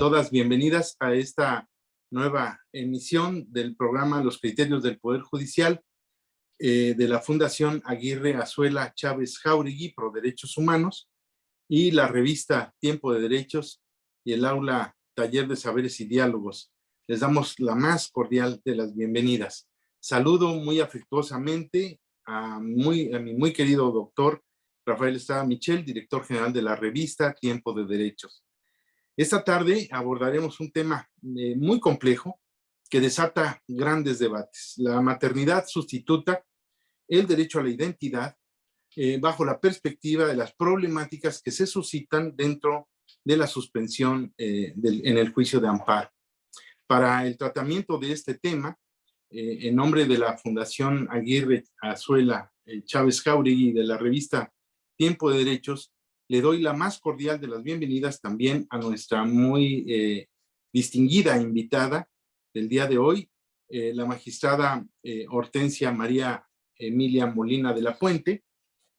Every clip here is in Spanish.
todas bienvenidas a esta nueva emisión del programa Los Criterios del Poder Judicial de la Fundación Aguirre Azuela Chávez Jáuregui Pro Derechos Humanos y la revista Tiempo de Derechos y el aula Taller de Saberes y Diálogos. Les damos la más cordial de las bienvenidas. Saludo muy afectuosamente a mi muy querido doctor Rafael Estrada Michel, director general de la revista Tiempo de Derechos. Esta tarde abordaremos un tema muy complejo que desata grandes debates. La maternidad sustituta, el derecho a la identidad, bajo la perspectiva de las problemáticas que se suscitan dentro de la suspensión en el juicio de amparo. Para el tratamiento de este tema, en nombre de la Fundación Aguirre Azuela Chávez Jáuregui y de la revista Tiempo de Derechos, le doy la más cordial de las bienvenidas también a nuestra muy distinguida invitada del día de hoy, la magistrada Hortensia María Emilia Molina de la Puente.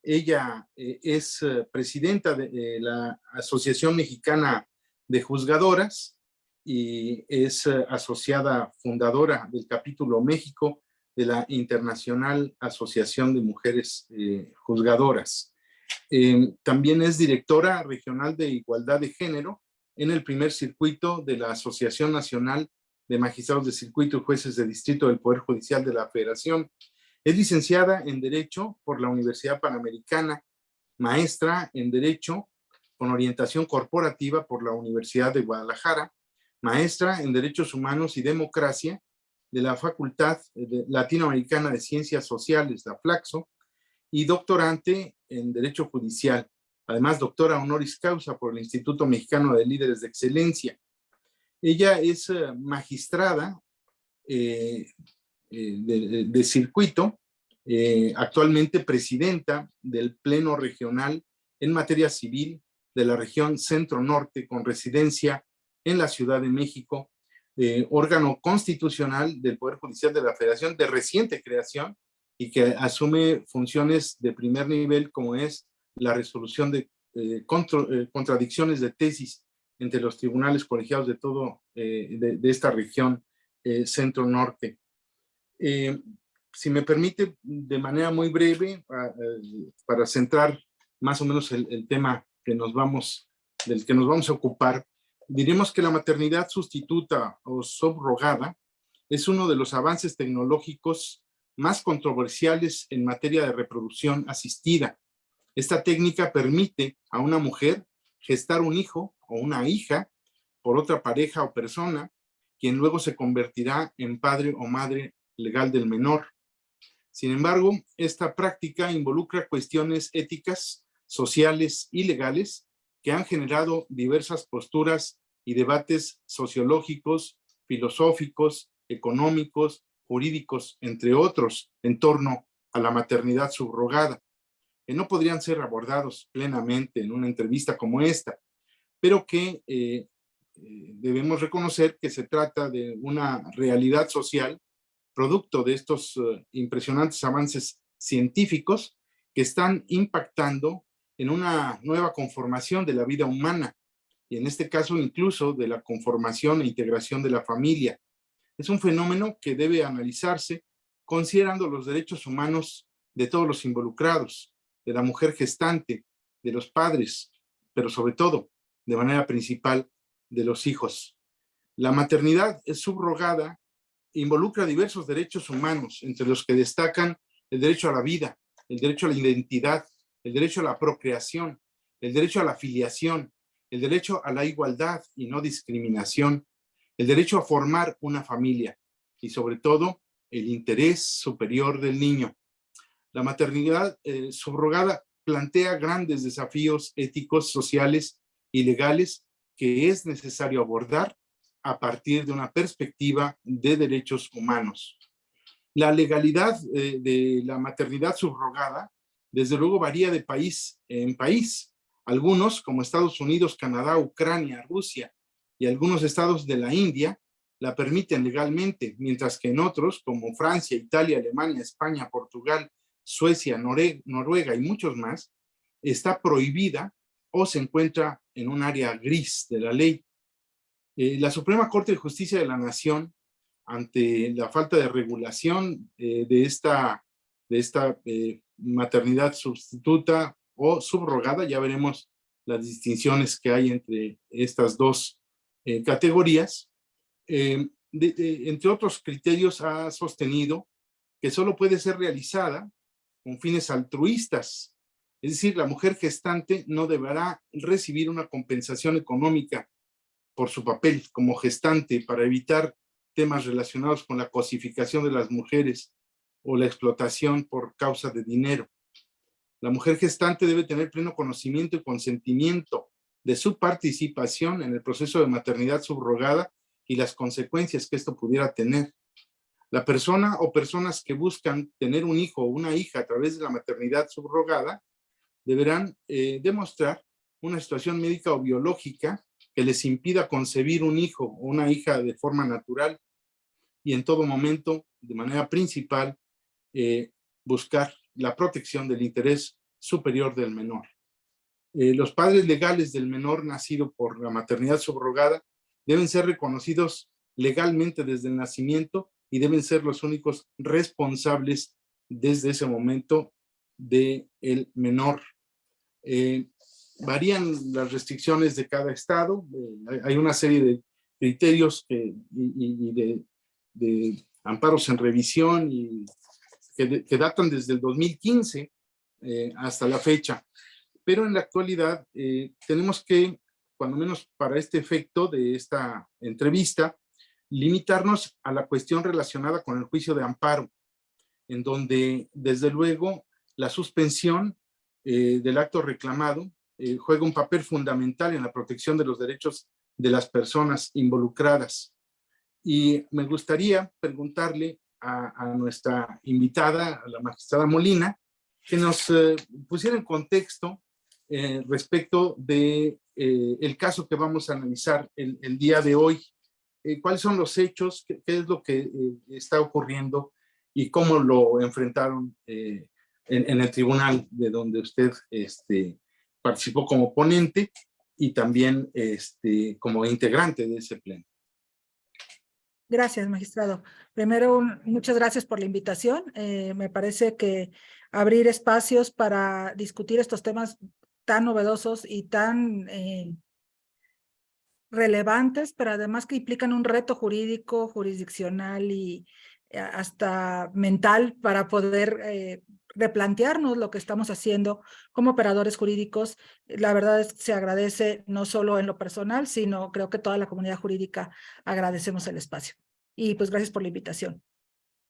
Ella es presidenta de la Asociación Mexicana de Juzgadoras y es asociada fundadora del capítulo México de la Internacional Asociación de Mujeres Juzgadoras. También es directora regional de Igualdad de Género en el primer circuito de la Asociación Nacional de Magistrados de Circuito y Jueces de Distrito del Poder Judicial de la Federación. Es licenciada en Derecho por la Universidad Panamericana, maestra en Derecho con orientación corporativa por la Universidad de Guadalajara, maestra en Derechos Humanos y Democracia de la Facultad Latinoamericana de Ciencias Sociales, la FLACSO, y doctorante en Derecho Judicial. Además, doctora honoris causa por el Instituto Mexicano de Líderes de Excelencia. Ella es magistrada de circuito, actualmente presidenta del Pleno Regional en materia civil de la región Centro-Norte con residencia en la Ciudad de México, órgano constitucional del Poder Judicial de la Federación de reciente creación y que asume funciones de primer nivel como es la resolución de contradicciones de tesis entre los tribunales colegiados de todo de esta región Centro-Norte. Si me permite, de manera muy breve, para centrar más o menos el tema del que nos vamos a ocupar, diremos que la maternidad sustituta o subrogada es uno de los avances tecnológicos más controversiales en materia de reproducción asistida. Esta técnica permite a una mujer gestar un hijo o una hija por otra pareja o persona, quien luego se convertirá en padre o madre legal del menor. Sin embargo, esta práctica involucra cuestiones éticas, sociales y legales que han generado diversas posturas y debates sociológicos, filosóficos, económicos, jurídicos, entre otros, en torno a la maternidad subrogada, que no podrían ser abordados plenamente en una entrevista como esta, pero que debemos reconocer que se trata de una realidad social producto de estos impresionantes avances científicos que están impactando en una nueva conformación de la vida humana y en este caso incluso de la conformación e integración de la familia. Es un fenómeno que debe analizarse considerando los derechos humanos de todos los involucrados, de la mujer gestante, de los padres, pero sobre todo, de manera principal, de los hijos. La maternidad subrogada involucra diversos derechos humanos, entre los que destacan el derecho a la vida, el derecho a la identidad, el derecho a la procreación, el derecho a la filiación, el derecho a la igualdad y no discriminación, el derecho a formar una familia y sobre todo el interés superior del niño. La maternidad subrogada plantea grandes desafíos éticos, sociales y legales que es necesario abordar a partir de una perspectiva de derechos humanos. La legalidad de la maternidad subrogada, desde luego, varía de país en país. Algunos, como Estados Unidos, Canadá, Ucrania, Rusia y algunos estados de la India, la permiten legalmente, mientras que en otros, como Francia, Italia, Alemania, España, Portugal, Suecia, Noruega y muchos más, está prohibida o se encuentra en un área gris de la ley. La Suprema Corte de Justicia de la Nación, ante la falta de regulación de esta maternidad sustituta o subrogada, ya veremos las distinciones que hay entre estas dos categorías, entre otros criterios ha sostenido que solo puede ser realizada con fines altruistas. Es decir, la mujer gestante no deberá recibir una compensación económica por su papel como gestante para evitar temas relacionados con la cosificación de las mujeres o la explotación por causa de dinero. La mujer gestante debe tener pleno conocimiento y consentimiento de su participación en el proceso de maternidad subrogada y las consecuencias que esto pudiera tener. La persona o personas que buscan tener un hijo o una hija a través de la maternidad subrogada deberán demostrar una situación médica o biológica que les impida concebir un hijo o una hija de forma natural y en todo momento, de manera principal, buscar la protección del interés superior del menor. Los padres legales del menor nacido por la maternidad subrogada deben ser reconocidos legalmente desde el nacimiento y deben ser los únicos responsables desde ese momento del menor. Varían las restricciones de cada estado, hay una serie de criterios y de amparos en revisión y que datan desde el 2015 hasta la fecha. Pero en la actualidad tenemos que, cuando menos para este efecto de esta entrevista, limitarnos a la cuestión relacionada con el juicio de amparo, en donde desde luego la suspensión del acto reclamado juega un papel fundamental en la protección de los derechos de las personas involucradas. Y me gustaría preguntarle a nuestra invitada, a la magistrada Molina, que nos pusiera en contexto respecto de el caso que vamos a analizar el día de hoy. ¿Cuáles son los hechos? ¿Qué es lo que está ocurriendo? ¿Y cómo lo enfrentaron en el tribunal de donde usted participó como ponente y también como integrante de ese pleno? Gracias, magistrado. Primero, muchas gracias por la invitación. Me parece que abrir espacios para discutir estos temas tan novedosos y tan relevantes, pero además que implican un reto jurídico, jurisdiccional y hasta mental para poder replantearnos lo que estamos haciendo como operadores jurídicos. La verdad es que se agradece no solo en lo personal, sino creo que toda la comunidad jurídica agradecemos el espacio. Y pues gracias por la invitación.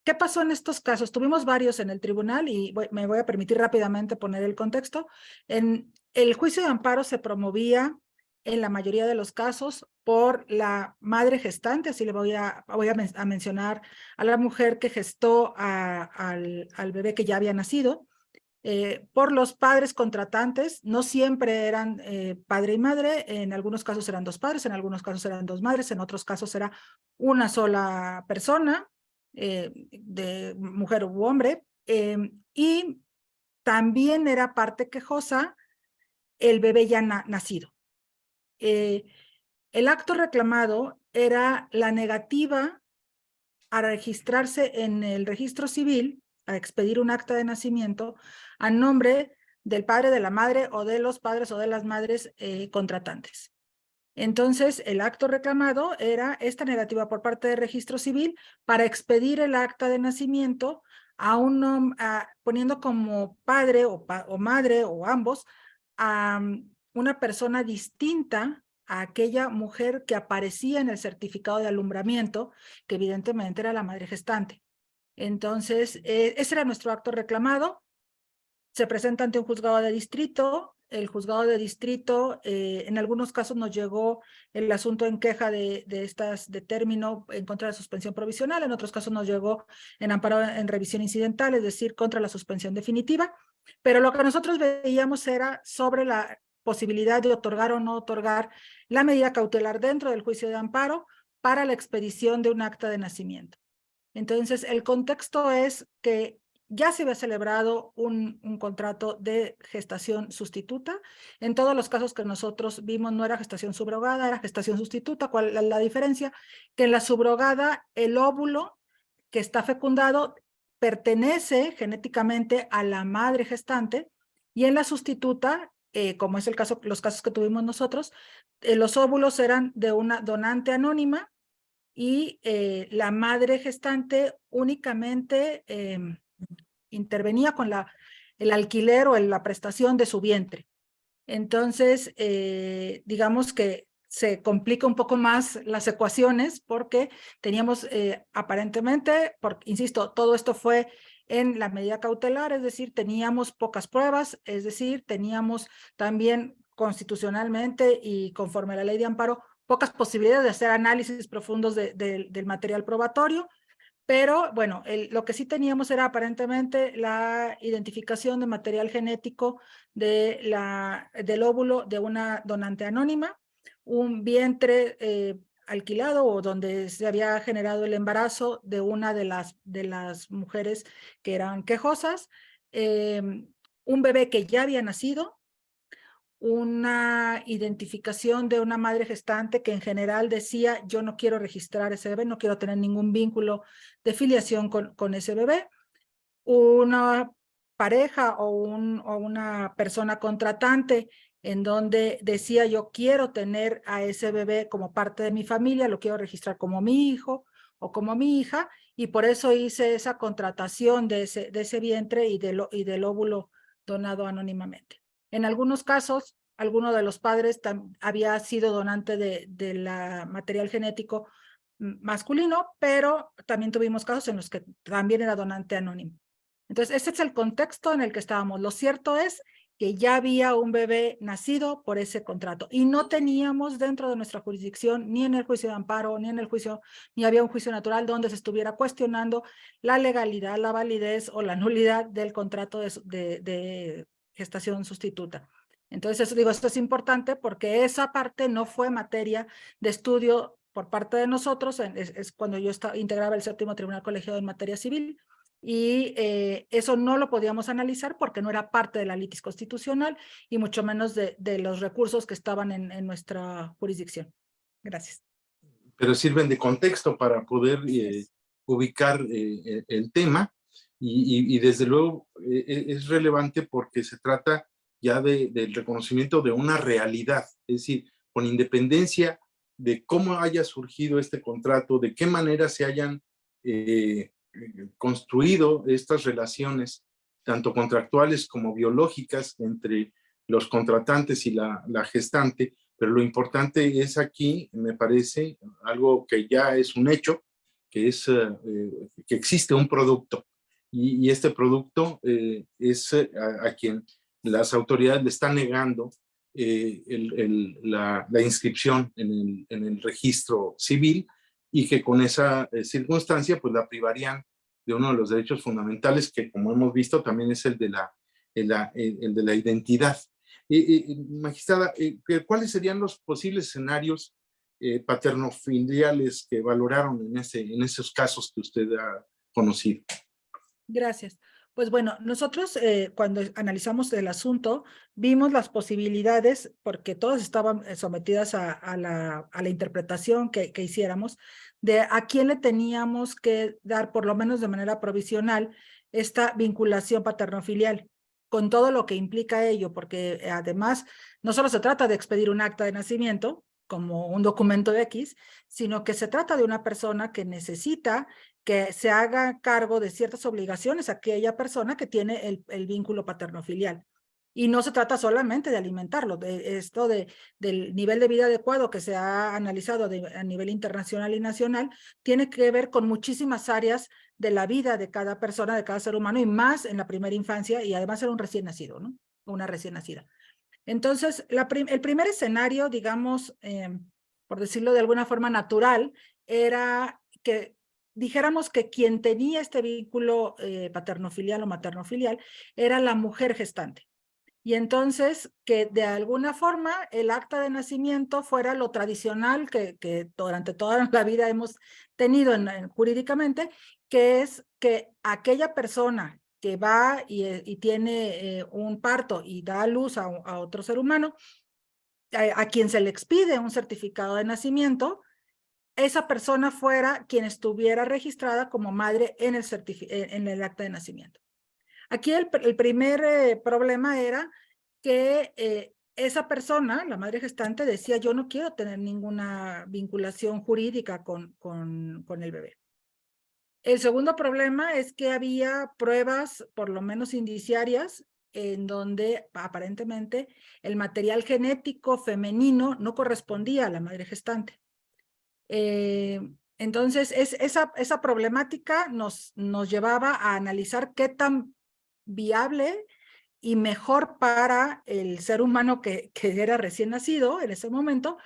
¿Qué pasó en estos casos? Tuvimos varios en el tribunal y me voy a permitir rápidamente poner el contexto. En el juicio de amparo se promovía en la mayoría de los casos por la madre gestante, así le voy a mencionar a la mujer que gestó al bebé que ya había nacido, por los padres contratantes, no siempre eran padre y madre, en algunos casos eran dos padres, en algunos casos eran dos madres, en otros casos era una sola persona, de mujer u hombre, y también era parte quejosa el bebé ya nacido. El acto reclamado era la negativa a registrarse en el registro civil, a expedir un acta de nacimiento a nombre del padre, de la madre o de los padres o de las madres contratantes. Entonces, el acto reclamado era esta negativa por parte del registro civil para expedir el acta de nacimiento poniendo como padre o madre o ambos a una persona distinta a aquella mujer que aparecía en el certificado de alumbramiento, que evidentemente era la madre gestante. Entonces, ese era nuestro acto reclamado. Se presenta ante un juzgado de distrito. El juzgado de distrito, en algunos casos nos llegó el asunto en queja de término en contra de la suspensión provisional, en otros casos nos llegó en amparo en revisión incidental, es decir, contra la suspensión definitiva, pero lo que nosotros veíamos era sobre la posibilidad de otorgar o no otorgar la medida cautelar dentro del juicio de amparo para la expedición de un acta de nacimiento. Entonces, el contexto es que ya se había celebrado un contrato de gestación sustituta. En todos los casos que nosotros vimos no era gestación subrogada, era gestación sustituta. ¿Cuál es la diferencia? Que en la subrogada el óvulo que está fecundado pertenece genéticamente a la madre gestante, y en la sustituta, como es el caso, los casos que tuvimos nosotros, los óvulos eran de una donante anónima y la madre gestante únicamente intervenía con el alquiler o la prestación de su vientre. Entonces, digamos que se complica un poco más las ecuaciones porque teníamos aparentemente, insisto, todo esto fue en la medida cautelar, es decir, teníamos pocas pruebas, es decir, teníamos también constitucionalmente y conforme a la ley de amparo, pocas posibilidades de hacer análisis profundos del material probatorio. Pero bueno, lo que sí teníamos era aparentemente la identificación de material genético del óvulo de una donante anónima, un vientre alquilado o donde se había generado el embarazo de una de las mujeres que eran quejosas, un bebé que ya había nacido, una identificación de una madre gestante que en general decía, yo no quiero registrar ese bebé, no quiero tener ningún vínculo de filiación con ese bebé, una pareja o una persona contratante en donde decía, yo quiero tener a ese bebé como parte de mi familia, lo quiero registrar como mi hijo o como mi hija, y por eso hice esa contratación de ese vientre y del óvulo donado anónimamente. En algunos casos, alguno de los padres había sido donante de la material genético masculino, pero también tuvimos casos en los que también era donante anónimo. Entonces, ese es el contexto en el que estábamos. Lo cierto es que ya había un bebé nacido por ese contrato y no teníamos dentro de nuestra jurisdicción, ni en el juicio de amparo, ni en el juicio, ni había un juicio natural donde se estuviera cuestionando la legalidad, la validez o la nulidad del contrato de gestación sustituta. Entonces, digo, esto es importante porque esa parte no fue materia de estudio por parte de nosotros, es cuando yo integraba el séptimo tribunal colegiado en materia civil, y eso no lo podíamos analizar porque no era parte de la litis constitucional y mucho menos de los recursos que estaban en nuestra jurisdicción. Gracias. Pero sirven de contexto para poder ubicar el tema y desde luego es relevante porque se trata ya del reconocimiento de una realidad, es decir, con independencia de cómo haya surgido este contrato, de qué manera se hayan construido estas relaciones, tanto contractuales como biológicas, entre los contratantes y la gestante, pero lo importante es aquí, me parece, algo que ya es un hecho, que es que existe un producto y este producto es a quien las autoridades le están negando la inscripción en el registro civil y que con esa circunstancia pues la privarían de uno de los derechos fundamentales que, como hemos visto, también es el de la identidad. Magistrada, ¿cuáles serían los posibles escenarios paternofiliales que valoraron en esos casos que usted ha conocido? Gracias. Pues bueno, nosotros cuando analizamos el asunto, vimos las posibilidades, porque todas estaban sometidas a la interpretación que hiciéramos, de a quién le teníamos que dar, por lo menos de manera provisional, esta vinculación paternofilial, con todo lo que implica ello, porque además no solo se trata de expedir un acta de nacimiento, como un documento X, sino que se trata de una persona que necesita que se haga cargo de ciertas obligaciones a aquella persona que tiene el vínculo paterno-filial. Y no se trata solamente de alimentarlo, del nivel de vida adecuado que se ha analizado a nivel internacional y nacional, tiene que ver con muchísimas áreas de la vida de cada persona, de cada ser humano, y más en la primera infancia, y además era un recién nacido, ¿no? Una recién nacida. Entonces, el primer escenario, digamos, por decirlo de alguna forma natural, era que dijéramos que quien tenía este vínculo paternofilial o maternofilial era la mujer gestante. Y entonces que de alguna forma el acta de nacimiento fuera lo tradicional que durante toda la vida hemos tenido jurídicamente, que es que aquella persona que va y tiene un parto y da a luz a otro ser humano, a quien se le expide un certificado de nacimiento, esa persona fuera quien estuviera registrada como madre en el acta de nacimiento. Aquí el primer problema era que esa persona, la madre gestante, decía: yo no quiero tener ninguna vinculación jurídica con el bebé. El segundo problema es que había pruebas, por lo menos indiciarias, en donde aparentemente el material genético femenino no correspondía a la madre gestante. Entonces, esa problemática nos llevaba a analizar qué tan viable y mejor para el ser humano que era recién nacido en ese momento,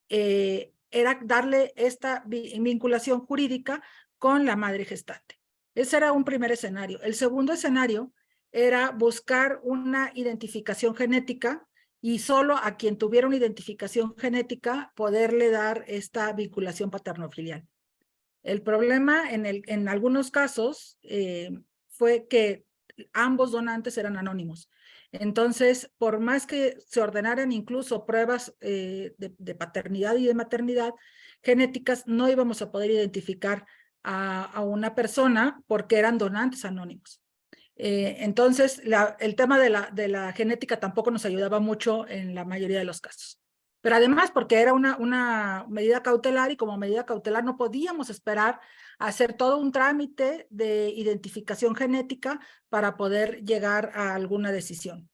era darle esta vinculación jurídica con la madre gestante. Ese era un primer escenario. El segundo escenario era buscar una identificación genética y solo a quien tuviera una identificación genética poderle dar esta vinculación paterno-filial. El problema en algunos casos fue que ambos donantes eran anónimos. Entonces, por más que se ordenaran incluso pruebas de paternidad y de maternidad genéticas, no íbamos a poder identificar a una persona porque eran donantes anónimos. Entonces, el tema de la genética tampoco nos ayudaba mucho en la mayoría de los casos. Pero además, porque era una medida cautelar y como medida cautelar no podíamos esperar a hacer todo un trámite de identificación genética para poder llegar a alguna decisión.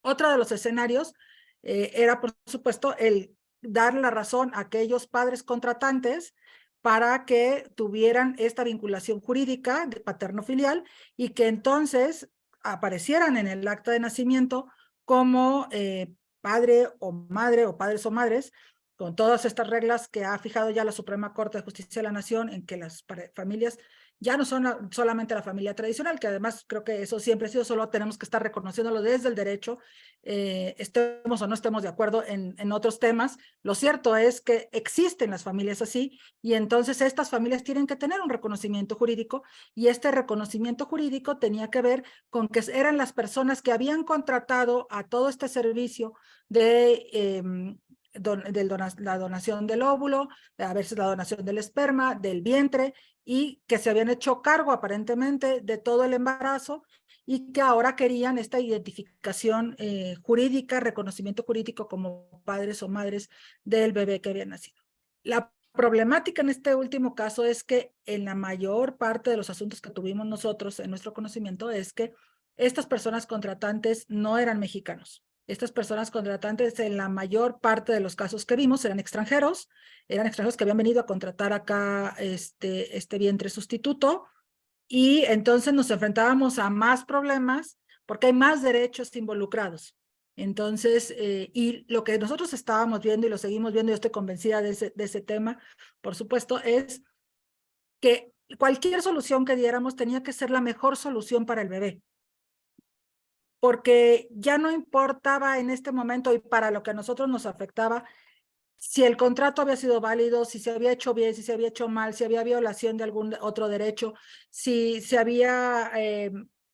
Otro de los escenarios era, por supuesto, el dar la razón a aquellos padres contratantes para que tuvieran esta vinculación jurídica de paterno-filial y que entonces aparecieran en el acta de nacimiento como padre o madre o padres o madres, con todas estas reglas que ha fijado ya la Suprema Corte de Justicia de la Nación, en que las familias ya no son solamente la familia tradicional, que además creo que eso siempre ha sido, solo tenemos que estar reconociéndolo desde el derecho, estemos o no estemos de acuerdo en otros temas. Lo cierto es que existen las familias así y entonces estas familias tienen que tener un reconocimiento jurídico y este reconocimiento jurídico tenía que ver con que eran las personas que habían contratado a todo este servicio de la donación del óvulo, a veces la donación del esperma, del vientre, y que se habían hecho cargo aparentemente de todo el embarazo y que ahora querían esta identificación jurídica, reconocimiento jurídico como padres o madres del bebé que había nacido. La problemática en este último caso es que en la mayor parte de los asuntos que tuvimos nosotros en nuestro conocimiento es que estas personas contratantes no eran mexicanos. Estas personas contratantes en la mayor parte de los casos que vimos eran extranjeros que habían venido a contratar acá este vientre sustituto y entonces nos enfrentábamos a más problemas porque hay más derechos involucrados. Entonces, y lo que nosotros estábamos viendo y lo seguimos viendo, yo estoy convencida de ese tema, por supuesto, es que cualquier solución que diéramos tenía que ser la mejor solución para el bebé. Porque ya no importaba en este momento y para lo que a nosotros nos afectaba, si el contrato había sido válido, si se había hecho bien, si se había hecho mal, si había violación de algún otro derecho, si se había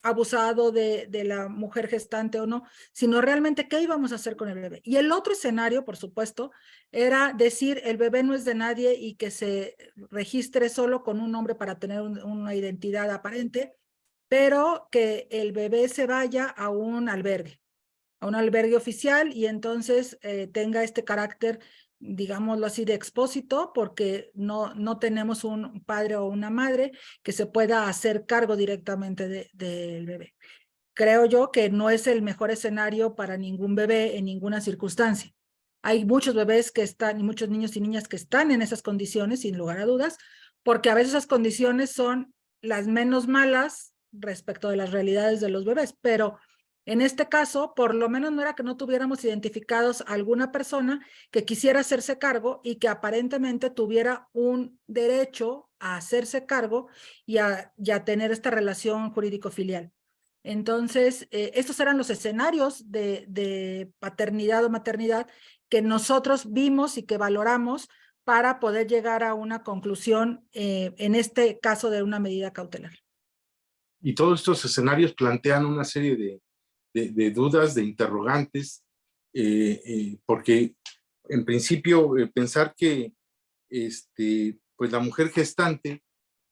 abusado de la mujer gestante o no, sino realmente qué íbamos a hacer con el bebé. Y el otro escenario, por supuesto, era decir el bebé no es de nadie y que se registre solo con un nombre para tener una identidad aparente, pero que el bebé se vaya a un albergue oficial y entonces tenga este carácter, digámoslo así, de expósito, porque no tenemos un padre o una madre que se pueda hacer cargo directamente del bebé. Creo yo que no es el mejor escenario para ningún bebé en ninguna circunstancia. Hay muchos bebés que están y muchos niños y niñas que están en esas condiciones, sin lugar a dudas, porque a veces esas condiciones son las menos malas respecto de las realidades de los bebés, pero en este caso, por lo menos no era que no tuviéramos identificados a alguna persona que quisiera hacerse cargo y que aparentemente tuviera un derecho a hacerse cargo y a tener esta relación jurídico-filial. Entonces, estos eran los escenarios de paternidad o maternidad que nosotros vimos y que valoramos para poder llegar a una conclusión en este caso de una medida cautelar. Y todos estos escenarios plantean una serie de dudas, de interrogantes, porque en principio pensar que pues la mujer gestante,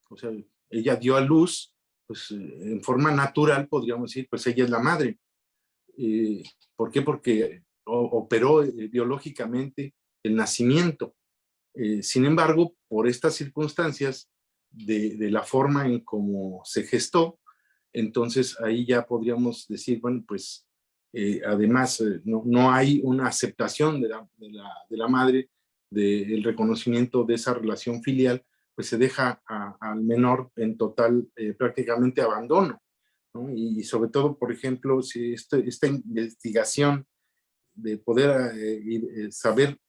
o sea, ella dio a luz, pues en forma natural podríamos decir, pues ella es la madre. ¿Por qué? Porque operó biológicamente el nacimiento. Sin embargo, por estas circunstancias de la forma en cómo se gestó, entonces ahí ya podríamos decir, bueno, pues además no hay una aceptación de la madre del reconocimiento de esa relación filial, pues se deja al menor en total prácticamente abandono, ¿no? Y sobre todo, por ejemplo, si esta investigación de poder saber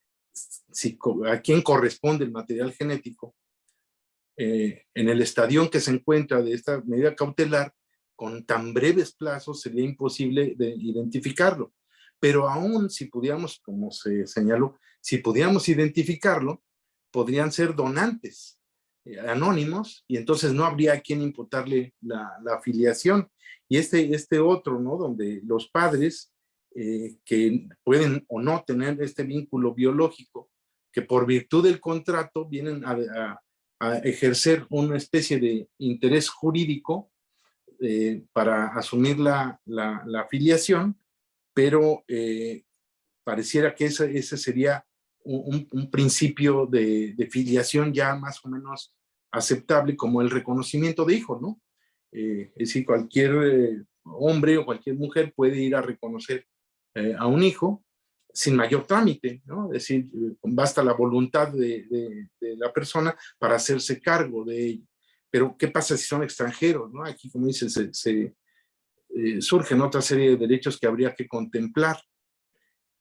a quién corresponde el material genético, en el estadio que se encuentra de esta medida cautelar, con tan breves plazos sería imposible de identificarlo. Pero aún si pudiéramos, como se señaló, si pudiéramos identificarlo, podrían ser donantes anónimos, y entonces no habría a quien imputarle la afiliación. Y este otro, ¿no? Donde los padres que pueden o no tener este vínculo biológico, que por virtud del contrato vienen a ejercer una especie de interés jurídico para asumir la afiliación, pero pareciera que ese sería un principio de filiación ya más o menos aceptable, como el reconocimiento de hijo, ¿no? Es decir, cualquier hombre o cualquier mujer puede ir a reconocer a un hijo sin mayor trámite, ¿no? Es decir, basta la voluntad de la persona para hacerse cargo de ello. Pero, ¿qué pasa si son extranjeros, ¿no? Aquí, como dicen, surgen otra serie de derechos que habría que contemplar.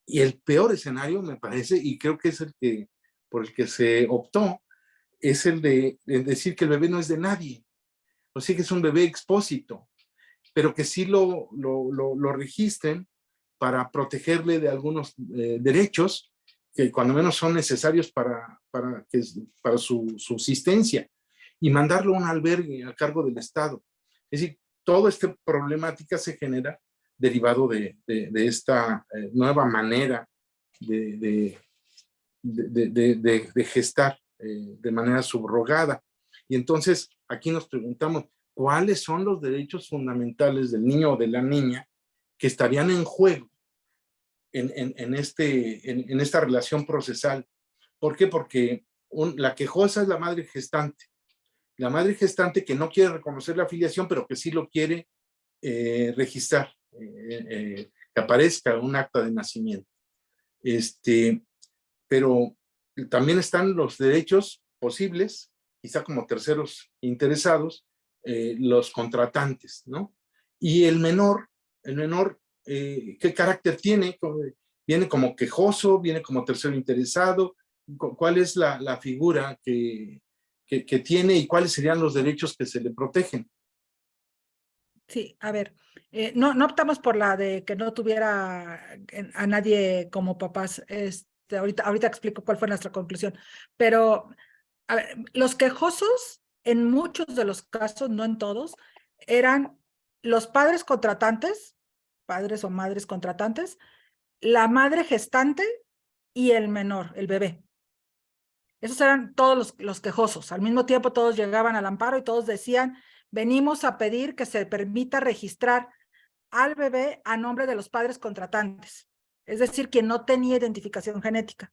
Y el peor escenario, me parece, y creo que es el que por el que se optó, es el de decir que el bebé no es de nadie. O sea, que es un bebé expósito, pero que sí lo registren para protegerle de algunos derechos que cuando menos son necesarios para su subsistencia, y mandarlo a un albergue a cargo del Estado. Es decir, toda esta problemática se genera derivado de esta nueva manera de gestar de manera subrogada. Y entonces aquí nos preguntamos, ¿cuáles son los derechos fundamentales del niño o de la niña que estarían en juego en esta relación procesal? ¿Por qué? Porque la quejosa es la madre gestante. La madre gestante que no quiere reconocer la afiliación, pero que sí lo quiere registrar, que aparezca un acta de nacimiento. Pero también están los derechos posibles, quizá como terceros interesados, los contratantes, ¿no? Y el menor, ¿qué carácter tiene? ¿Viene como quejoso? ¿Viene como tercero interesado? ¿Cuál es la figura que tiene y cuáles serían los derechos que se le protegen? Sí, a ver, no optamos por la de que no tuviera a nadie como papás. Ahorita explico cuál fue nuestra conclusión. Pero, a ver, los quejosos, en muchos de los casos, no en todos, eran los padres contratantes, padres o madres contratantes, la madre gestante y el menor, el bebé. Esos eran todos los quejosos. Al mismo tiempo todos llegaban al amparo y todos decían, venimos a pedir que se permita registrar al bebé a nombre de los padres contratantes, es decir, quien no tenía identificación genética.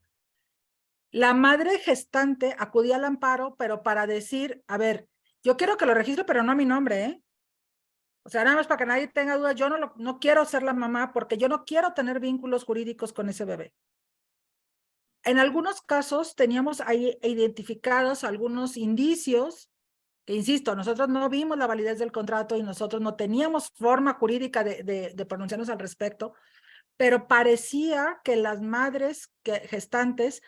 La madre gestante acudía al amparo, pero para decir, a ver, yo quiero que lo registre, pero no a mi nombre, ¿eh? O sea, nada más para que nadie tenga dudas, yo no quiero ser la mamá porque yo no quiero tener vínculos jurídicos con ese bebé. En algunos casos teníamos ahí identificados algunos indicios, que insisto, nosotros no vimos la validez del contrato y nosotros no teníamos forma jurídica de pronunciarnos al respecto, pero parecía que las madres gestantes,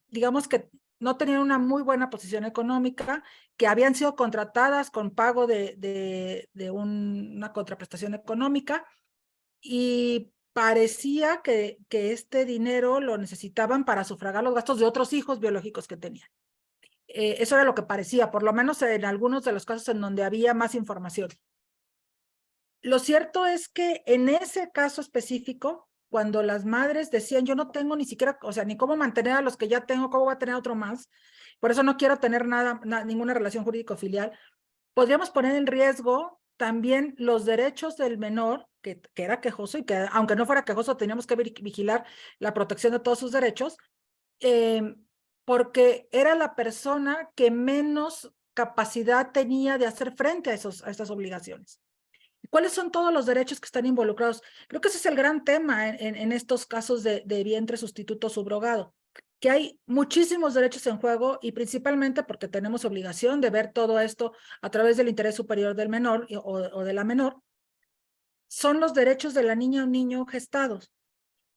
digamos que no tenían una muy buena posición económica, que habían sido contratadas con pago de una contraprestación económica, y parecía que este dinero lo necesitaban para sufragar los gastos de otros hijos biológicos que tenían. Eso era lo que parecía, por lo menos en algunos de los casos en donde había más información. Lo cierto es que en ese caso específico, cuando las madres decían, yo no tengo ni siquiera, o sea, ni cómo mantener a los que ya tengo, cómo voy a tener otro más, por eso no quiero tener ninguna relación jurídico-filial, podríamos poner en riesgo también los derechos del menor, que era quejoso y que aunque no fuera quejoso teníamos que vigilar la protección de todos sus derechos, porque era la persona que menos capacidad tenía de hacer frente a estas obligaciones. ¿Cuáles son todos los derechos que están involucrados? Creo que ese es el gran tema en estos casos de vientre sustituto subrogado, que hay muchísimos derechos en juego y principalmente porque tenemos obligación de ver todo esto a través del interés superior del menor o de la menor, son los derechos de la niña o niño gestados.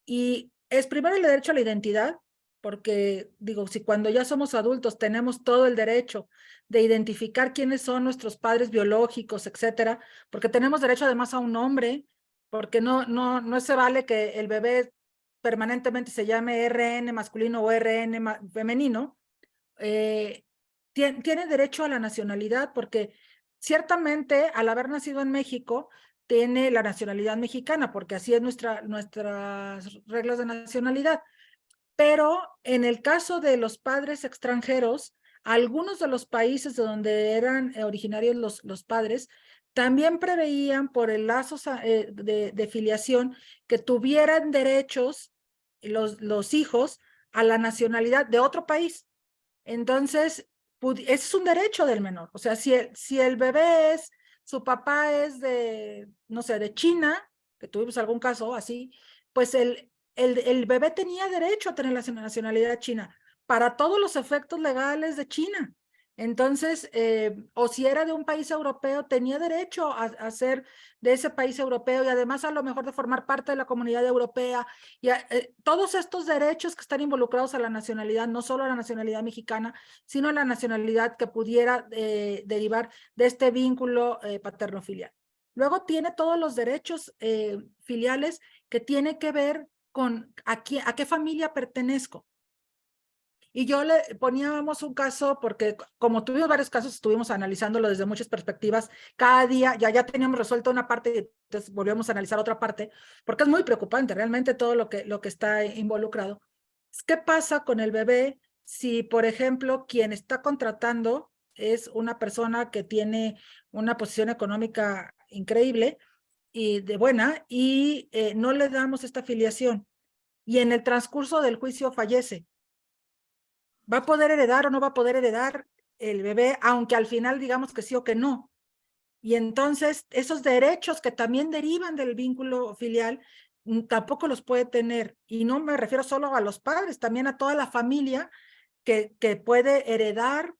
Y es primero el derecho a la identidad, porque digo, si cuando ya somos adultos tenemos todo el derecho de identificar quiénes son nuestros padres biológicos, etcétera, porque tenemos derecho además a un nombre, porque no se vale que el bebé permanentemente se llame RN masculino o RN femenino, tiene derecho a la nacionalidad, porque ciertamente al haber nacido en México, tiene la nacionalidad mexicana, porque así es nuestras reglas de nacionalidad. Pero en el caso de los padres extranjeros, algunos de los países de donde eran originarios los padres, también preveían por el lazo de filiación que tuvieran derechos los hijos a la nacionalidad de otro país. Entonces, ese es un derecho del menor. O sea, si el bebé su papá es de, no sé, de China, que tuvimos algún caso así, pues el bebé tenía derecho a tener la nacionalidad china para todos los efectos legales de China. Entonces, o si era de un país europeo, tenía derecho a ser de ese país europeo y además a lo mejor de formar parte de la comunidad europea. Y todos estos derechos que están involucrados a la nacionalidad, no solo a la nacionalidad mexicana, sino a la nacionalidad que pudiera derivar de este vínculo paterno-filial. Luego tiene todos los derechos filiales que tiene que ver con a qué familia pertenezco. Y yo le poníamos un caso, porque como tuvimos varios casos, estuvimos analizándolo desde muchas perspectivas. Cada día ya teníamos resuelto una parte y entonces volvíamos a analizar otra parte, porque es muy preocupante realmente todo lo que está involucrado. ¿Qué pasa con el bebé si, por ejemplo, quien está contratando es una persona que tiene una posición económica increíble y de buena y no le damos esta afiliación y en el transcurso del juicio fallece? ¿Va a poder heredar o no va a poder heredar el bebé, aunque al final digamos que sí o que no? Y entonces esos derechos que también derivan del vínculo filial tampoco los puede tener. Y no me refiero solo a los padres, también a toda la familia que puede heredar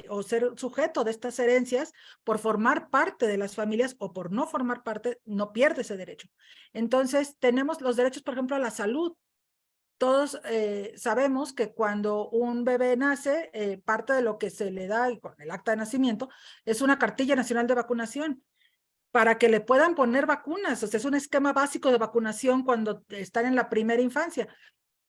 o ser sujeto de estas herencias por formar parte de las familias o por no formar parte, no pierde ese derecho. Entonces tenemos los derechos, por ejemplo, a la salud. Todos sabemos que cuando un bebé nace, parte de lo que se le da con el acta de nacimiento es una cartilla nacional de vacunación para que le puedan poner vacunas. O sea, es un esquema básico de vacunación cuando están en la primera infancia.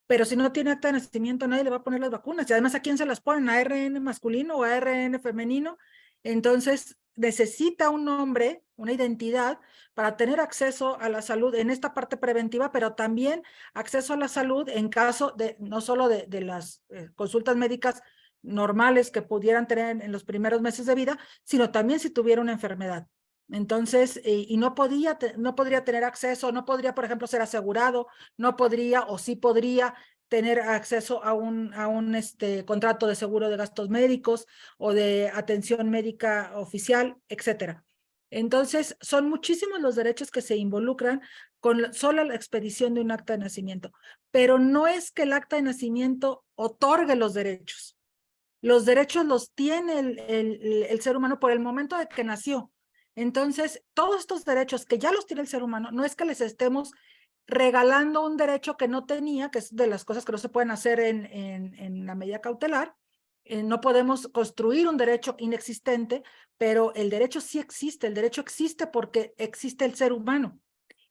Pero si no tiene acta de nacimiento, nadie le va a poner las vacunas. Y además, ¿a quién se las ponen? ¿A ARN masculino o a ARN femenino? Entonces, necesita un nombre, una identidad, para tener acceso a la salud en esta parte preventiva, pero también acceso a la salud en caso de, no solo de las consultas médicas normales que pudieran tener en los primeros meses de vida, sino también si tuviera una enfermedad. Entonces, y no podría tener acceso, no podría, por ejemplo, ser asegurado, no podría o sí podría tener acceso a un contrato de seguro de gastos médicos o de atención médica oficial, etcétera. Entonces, son muchísimos los derechos que se involucran con solo la expedición de un acta de nacimiento, pero no es que el acta de nacimiento otorgue los derechos. Los derechos los tiene el ser humano por el momento de que nació. Entonces, todos estos derechos que ya los tiene el ser humano, no es que les estemos regalando un derecho que no tenía, que es de las cosas que no se pueden hacer en la medida cautelar. No podemos construir un derecho inexistente, pero el derecho sí existe. El derecho existe porque existe el ser humano.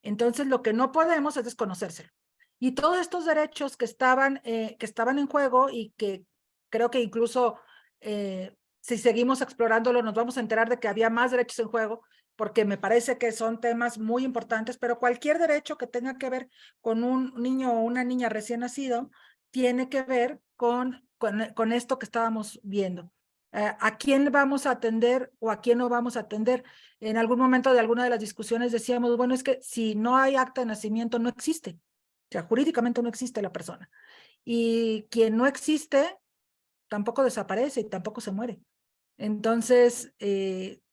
Entonces, lo que no podemos es desconocérselo. Y todos estos derechos que estaban en juego y que creo que incluso si seguimos explorándolo, nos vamos a enterar de que había más derechos en juego, porque me parece que son temas muy importantes, pero cualquier derecho que tenga que ver con un niño o una niña recién nacido, tiene que ver con esto que estábamos viendo. ¿A quién vamos a atender o a quién no vamos a atender? En algún momento de alguna de las discusiones decíamos, bueno, es que si no hay acta de nacimiento, no existe. O sea, jurídicamente no existe la persona. Y quien no existe, tampoco desaparece y tampoco se muere. Entonces,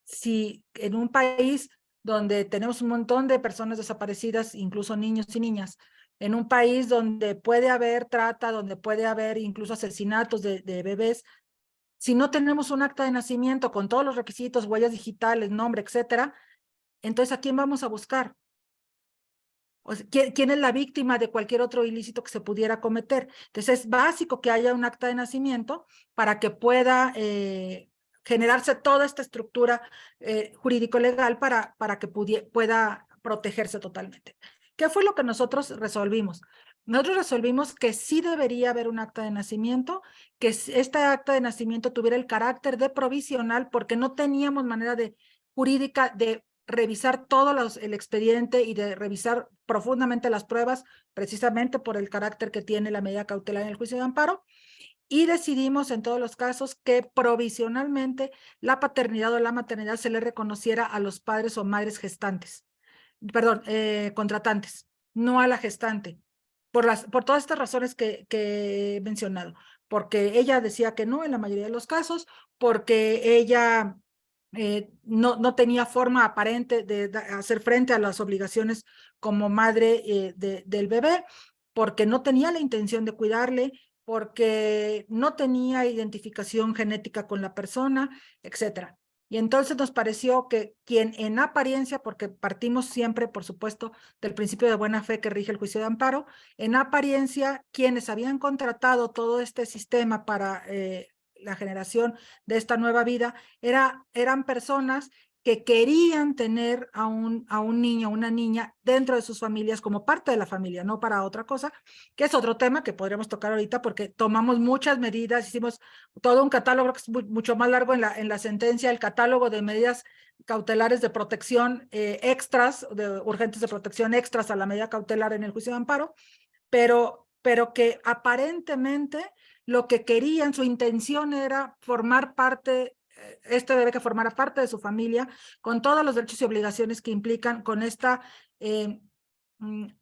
si en un país donde tenemos un montón de personas desaparecidas, incluso niños y niñas, en un país donde puede haber trata, donde puede haber incluso asesinatos de bebés, si no tenemos un acta de nacimiento con todos los requisitos, huellas digitales, nombre, etcétera, entonces ¿a quién vamos a buscar? O sea, ¿quién es la víctima de cualquier otro ilícito que se pudiera cometer? Entonces es básico que haya un acta de nacimiento para que pueda generarse toda esta estructura jurídico-legal para que pueda protegerse totalmente. ¿Qué fue lo que nosotros resolvimos? Nosotros resolvimos que sí debería haber un acta de nacimiento, que este acta de nacimiento tuviera el carácter de provisional, porque no teníamos manera jurídica de revisar todo el expediente y de revisar profundamente las pruebas, precisamente por el carácter que tiene la medida cautelar en el juicio de amparo, y decidimos en todos los casos que provisionalmente la paternidad o la maternidad se le reconociera a los padres o madres gestantes, perdón, contratantes, no a la gestante, por todas estas razones que he mencionado, porque ella decía que no en la mayoría de los casos, porque ella no tenía forma aparente de hacer frente a las obligaciones como madre del bebé, porque no tenía la intención de cuidarle, porque no tenía identificación genética con la persona, etcétera. Y entonces nos pareció que quien en apariencia, porque partimos siempre, por supuesto, del principio de buena fe que rige el juicio de amparo, en apariencia, quienes habían contratado todo este sistema para la generación de esta nueva vida, eran personas que querían tener a un niño o una niña dentro de sus familias como parte de la familia, no para otra cosa, que es otro tema que podríamos tocar ahorita porque tomamos muchas medidas, hicimos todo un catálogo que es mucho más largo en la sentencia, el catálogo de medidas cautelares de protección extras, de urgentes de protección extras a la medida cautelar en el juicio de amparo, pero que aparentemente lo que querían, su intención era formar parte, este bebé que formara parte de su familia, con todos los derechos y obligaciones que implican con esta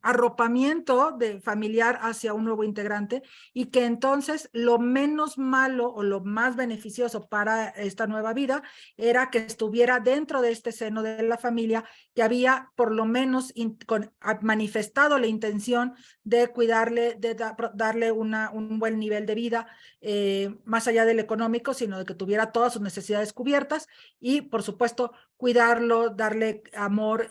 arropamiento de familiar hacia un nuevo integrante, y que entonces lo menos malo o lo más beneficioso para esta nueva vida era que estuviera dentro de este seno de la familia, que había por lo menos manifestado la intención de cuidarle, de darle un buen nivel de vida, más allá del económico, sino de que tuviera todas sus necesidades cubiertas y, por supuesto, cuidarlo, darle amor,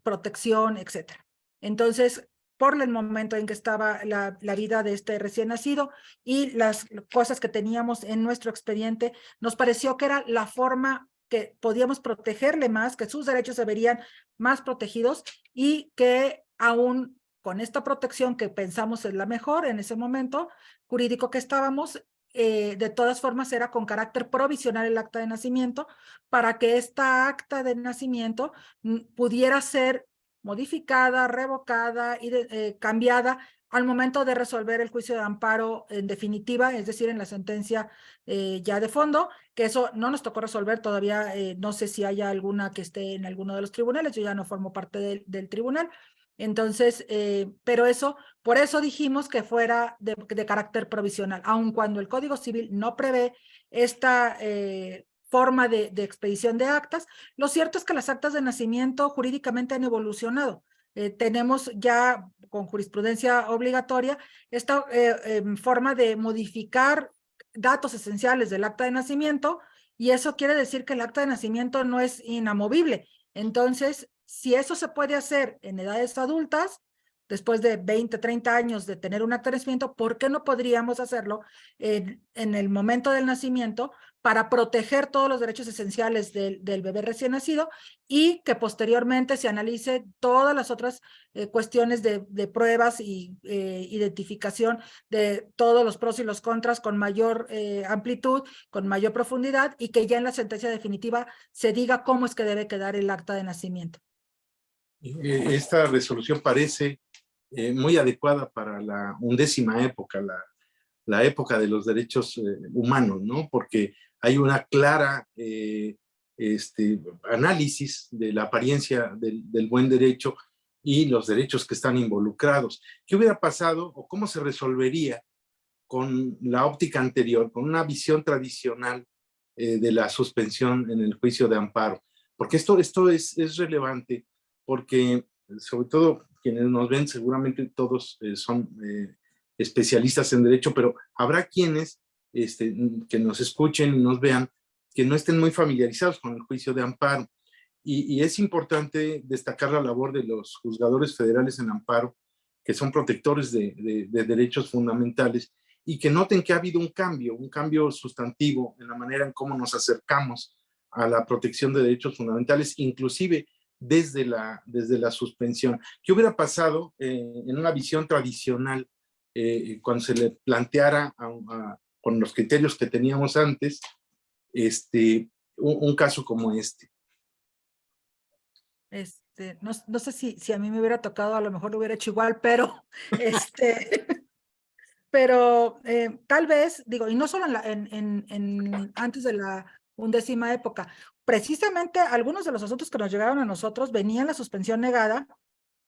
protección, etcétera. Entonces, por el momento en que estaba la vida de este recién nacido y las cosas que teníamos en nuestro expediente, nos pareció que era la forma que podíamos protegerle más, que sus derechos se verían más protegidos y que aún con esta protección que pensamos es la mejor en ese momento jurídico que estábamos, de todas formas era con carácter provisional el acta de nacimiento, para que esta acta de nacimiento pudiera ser modificada, revocada y cambiada al momento de resolver el juicio de amparo en definitiva, es decir, en la sentencia ya de fondo, que eso no nos tocó resolver todavía, no sé si haya alguna que esté en alguno de los tribunales, yo ya no formo parte del tribunal, entonces, pero por eso dijimos que fuera de carácter provisional, aun cuando el Código Civil no prevé esta forma de expedición de actas. Lo cierto es que las actas de nacimiento jurídicamente han evolucionado. Tenemos ya con jurisprudencia obligatoria esta forma de modificar datos esenciales del acta de nacimiento, y eso quiere decir que el acta de nacimiento no es inamovible. Entonces, si eso se puede hacer en edades adultas, después de 20, 30 años de tener un acta de nacimiento, ¿por qué no podríamos hacerlo en el momento del nacimiento para proteger todos los derechos esenciales del bebé recién nacido y que posteriormente se analice todas las otras cuestiones de pruebas y identificación de todos los pros y los contras con mayor amplitud, con mayor profundidad, y que ya en la sentencia definitiva se diga cómo es que debe quedar el acta de nacimiento? Esta resolución parece muy adecuada para la 11ª época, la época de los derechos humanos, ¿no? Porque hay una clara análisis de la apariencia del buen derecho y los derechos que están involucrados. ¿Qué hubiera pasado o cómo se resolvería con la óptica anterior, con una visión tradicional de la suspensión en el juicio de amparo? Porque esto es relevante, porque sobre todo quienes nos ven, seguramente todos son especialistas en derecho, pero habrá quienes que nos escuchen y nos vean que no estén muy familiarizados con el juicio de amparo. Y es importante destacar la labor de los juzgadores federales en amparo, que son protectores de derechos fundamentales, y que noten que ha habido un cambio sustantivo en la manera en cómo nos acercamos a la protección de derechos fundamentales, inclusive desde la suspensión. ¿Qué hubiera pasado en una visión tradicional cuando se le planteara con los criterios que teníamos antes un caso como este? No sé si a mí me hubiera tocado, a lo mejor lo hubiera hecho igual, pero pero tal vez, digo, y no solo antes de la 11ª época, precisamente algunos de los asuntos que nos llegaron a nosotros venían la suspensión negada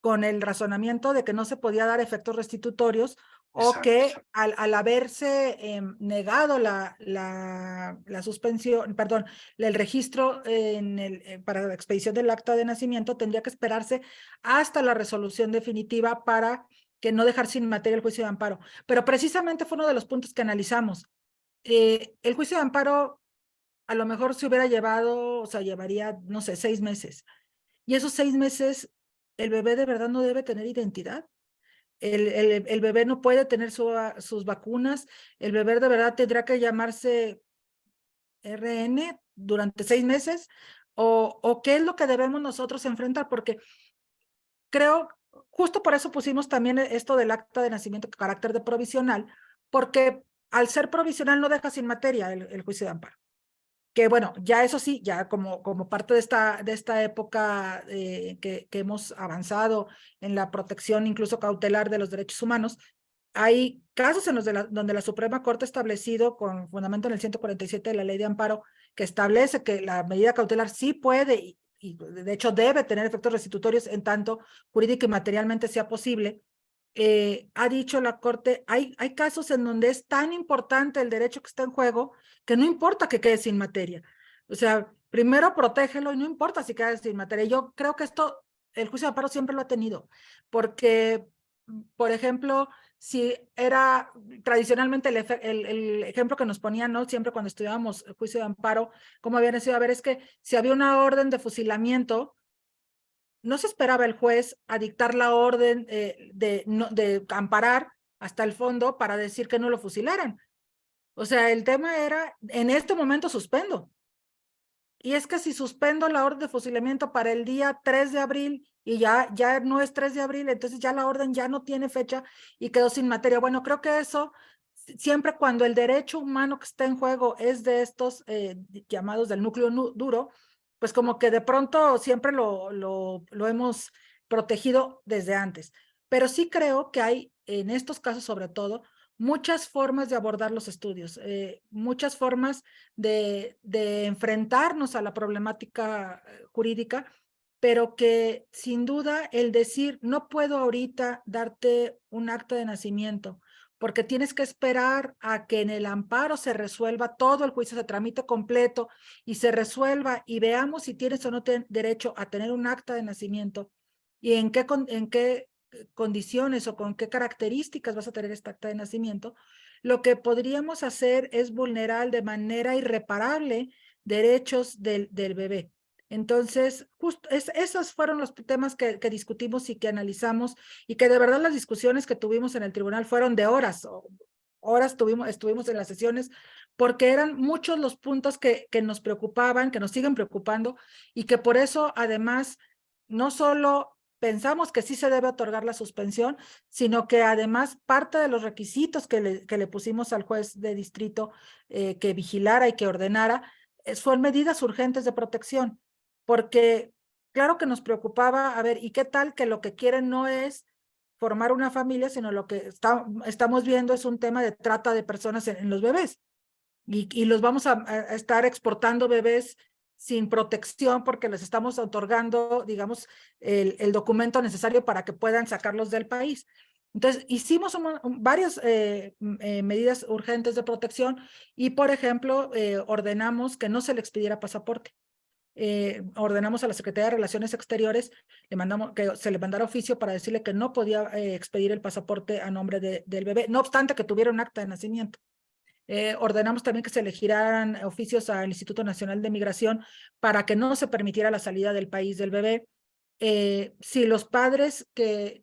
con el razonamiento de que no se podía dar efectos restitutorios, o que al haberse negado la suspensión, perdón, el registro para la expedición del acta de nacimiento, tendría que esperarse hasta la resolución definitiva para que no dejar sin materia el juicio de amparo. Pero precisamente fue uno de los puntos que analizamos. El juicio de amparo a lo mejor se hubiera llevado, o sea, llevaría, no sé, 6 meses. Y esos 6 meses, el bebé de verdad no debe tener identidad. El bebé no puede tener sus vacunas. El bebé de verdad tendrá que llamarse RN durante 6 meses. ¿O qué es lo que debemos nosotros enfrentar? Porque creo, justo por eso pusimos también esto del acta de nacimiento con carácter de provisional, porque al ser provisional no deja sin materia el juicio de amparo. Que bueno, ya eso sí, ya como parte de esta época que hemos avanzado en la protección incluso cautelar de los derechos humanos, hay casos en los donde la Suprema Corte ha establecido, con fundamento en el 147 de la Ley de Amparo, que establece que la medida cautelar sí puede y de hecho debe tener efectos restitutorios en tanto jurídica y materialmente sea posible. Ha dicho la Corte, hay casos en donde es tan importante el derecho que está en juego que no importa que quede sin materia. O sea, primero protégelo y no importa si queda sin materia. Yo creo que el juicio de amparo siempre lo ha tenido, porque, por ejemplo, si era tradicionalmente el ejemplo que nos ponían, ¿no? Siempre cuando estudiábamos el juicio de amparo, ¿cómo habían sido? A ver, es que si había una orden de fusilamiento, no se esperaba el juez a dictar la orden de amparar hasta el fondo para decir que no lo fusilaran. O sea, el tema era, en este momento suspendo. Y es que si suspendo la orden de fusilamiento para el día 3 de abril y ya no es 3 de abril, entonces ya la orden ya no tiene fecha y quedó sin materia. Bueno, creo que eso, siempre cuando el derecho humano que está en juego es de estos llamados del núcleo duro, pues como que de pronto siempre lo hemos protegido desde antes. Pero sí creo que hay, en estos casos sobre todo, muchas formas de abordar los estudios, muchas formas de enfrentarnos a la problemática jurídica, pero que sin duda el decir, no puedo ahorita darte un acta de nacimiento, porque tienes que esperar a que en el amparo se resuelva todo el juicio, se tramite completo y se resuelva y veamos si tienes o no derecho a tener un acta de nacimiento y en qué condiciones o con qué características vas a tener esta acta de nacimiento. Lo que podríamos hacer es vulnerar de manera irreparable derechos del bebé. Entonces, justo esos fueron los temas que discutimos y que analizamos, y que de verdad las discusiones que tuvimos en el tribunal fueron de horas, horas estuvimos en las sesiones, porque eran muchos los puntos que nos preocupaban, que nos siguen preocupando, y que por eso además no solo pensamos que sí se debe otorgar la suspensión, sino que además parte de los requisitos que le pusimos al juez de distrito que vigilara y que ordenara, son medidas urgentes de protección, porque claro que nos preocupaba, a ver, ¿y qué tal que lo que quieren no es formar una familia, sino lo que estamos viendo es un tema de trata de personas en los bebés? Y los vamos a estar exportando bebés sin protección porque les estamos otorgando, digamos, el documento necesario para que puedan sacarlos del país. Entonces, hicimos varias medidas urgentes de protección y, por ejemplo, ordenamos que no se le expidiera pasaporte. Ordenamos a la Secretaría de Relaciones Exteriores, le mandamos que se le mandara oficio para decirle que no podía expedir el pasaporte a nombre del bebé, no obstante que tuviera un acta de nacimiento. Ordenamos también que se le giraran oficios al Instituto Nacional de Migración para que no se permitiera la salida del país del bebé. Si los padres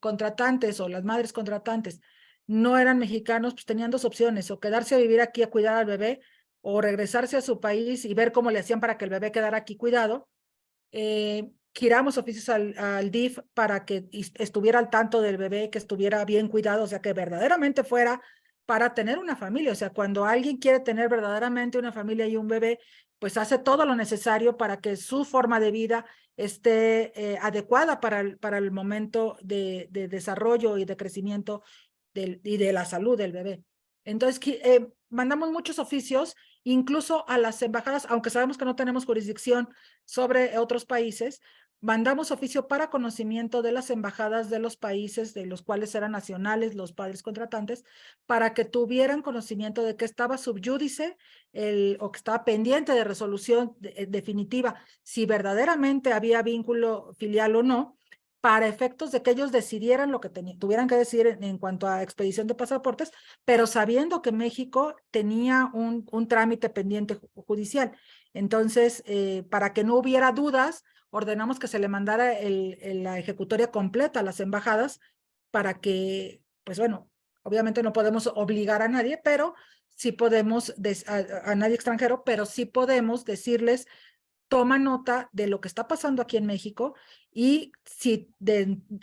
contratantes o las madres contratantes no eran mexicanos, pues tenían dos opciones: o quedarse a vivir aquí a cuidar al bebé, o regresarse a su país y ver cómo le hacían para que el bebé quedara aquí cuidado. Giramos oficios al DIF para que estuviera al tanto del bebé, que estuviera bien cuidado, o sea, que verdaderamente fuera para tener una familia. O sea, cuando alguien quiere tener verdaderamente una familia y un bebé, pues hace todo lo necesario para que su forma de vida esté adecuada para el momento de desarrollo y de crecimiento y de la salud del bebé. Entonces, mandamos muchos oficios, incluso a las embajadas, aunque sabemos que no tenemos jurisdicción sobre otros países, mandamos oficio para conocimiento de las embajadas de los países de los cuales eran nacionales los padres contratantes, para que tuvieran conocimiento de que estaba subyúdice o que estaba pendiente de resolución definitiva, si verdaderamente había vínculo filial o no, para efectos de que ellos decidieran lo que tuvieran que decidir en cuanto a expedición de pasaportes, pero sabiendo que México tenía un trámite pendiente judicial. Entonces, para que no hubiera dudas, ordenamos que se le mandara la ejecutoria completa a las embajadas para que, pues bueno, obviamente no podemos obligar a nadie, pero sí podemos, a nadie extranjero, pero sí podemos decirles: toma nota de lo que está pasando aquí en México, y si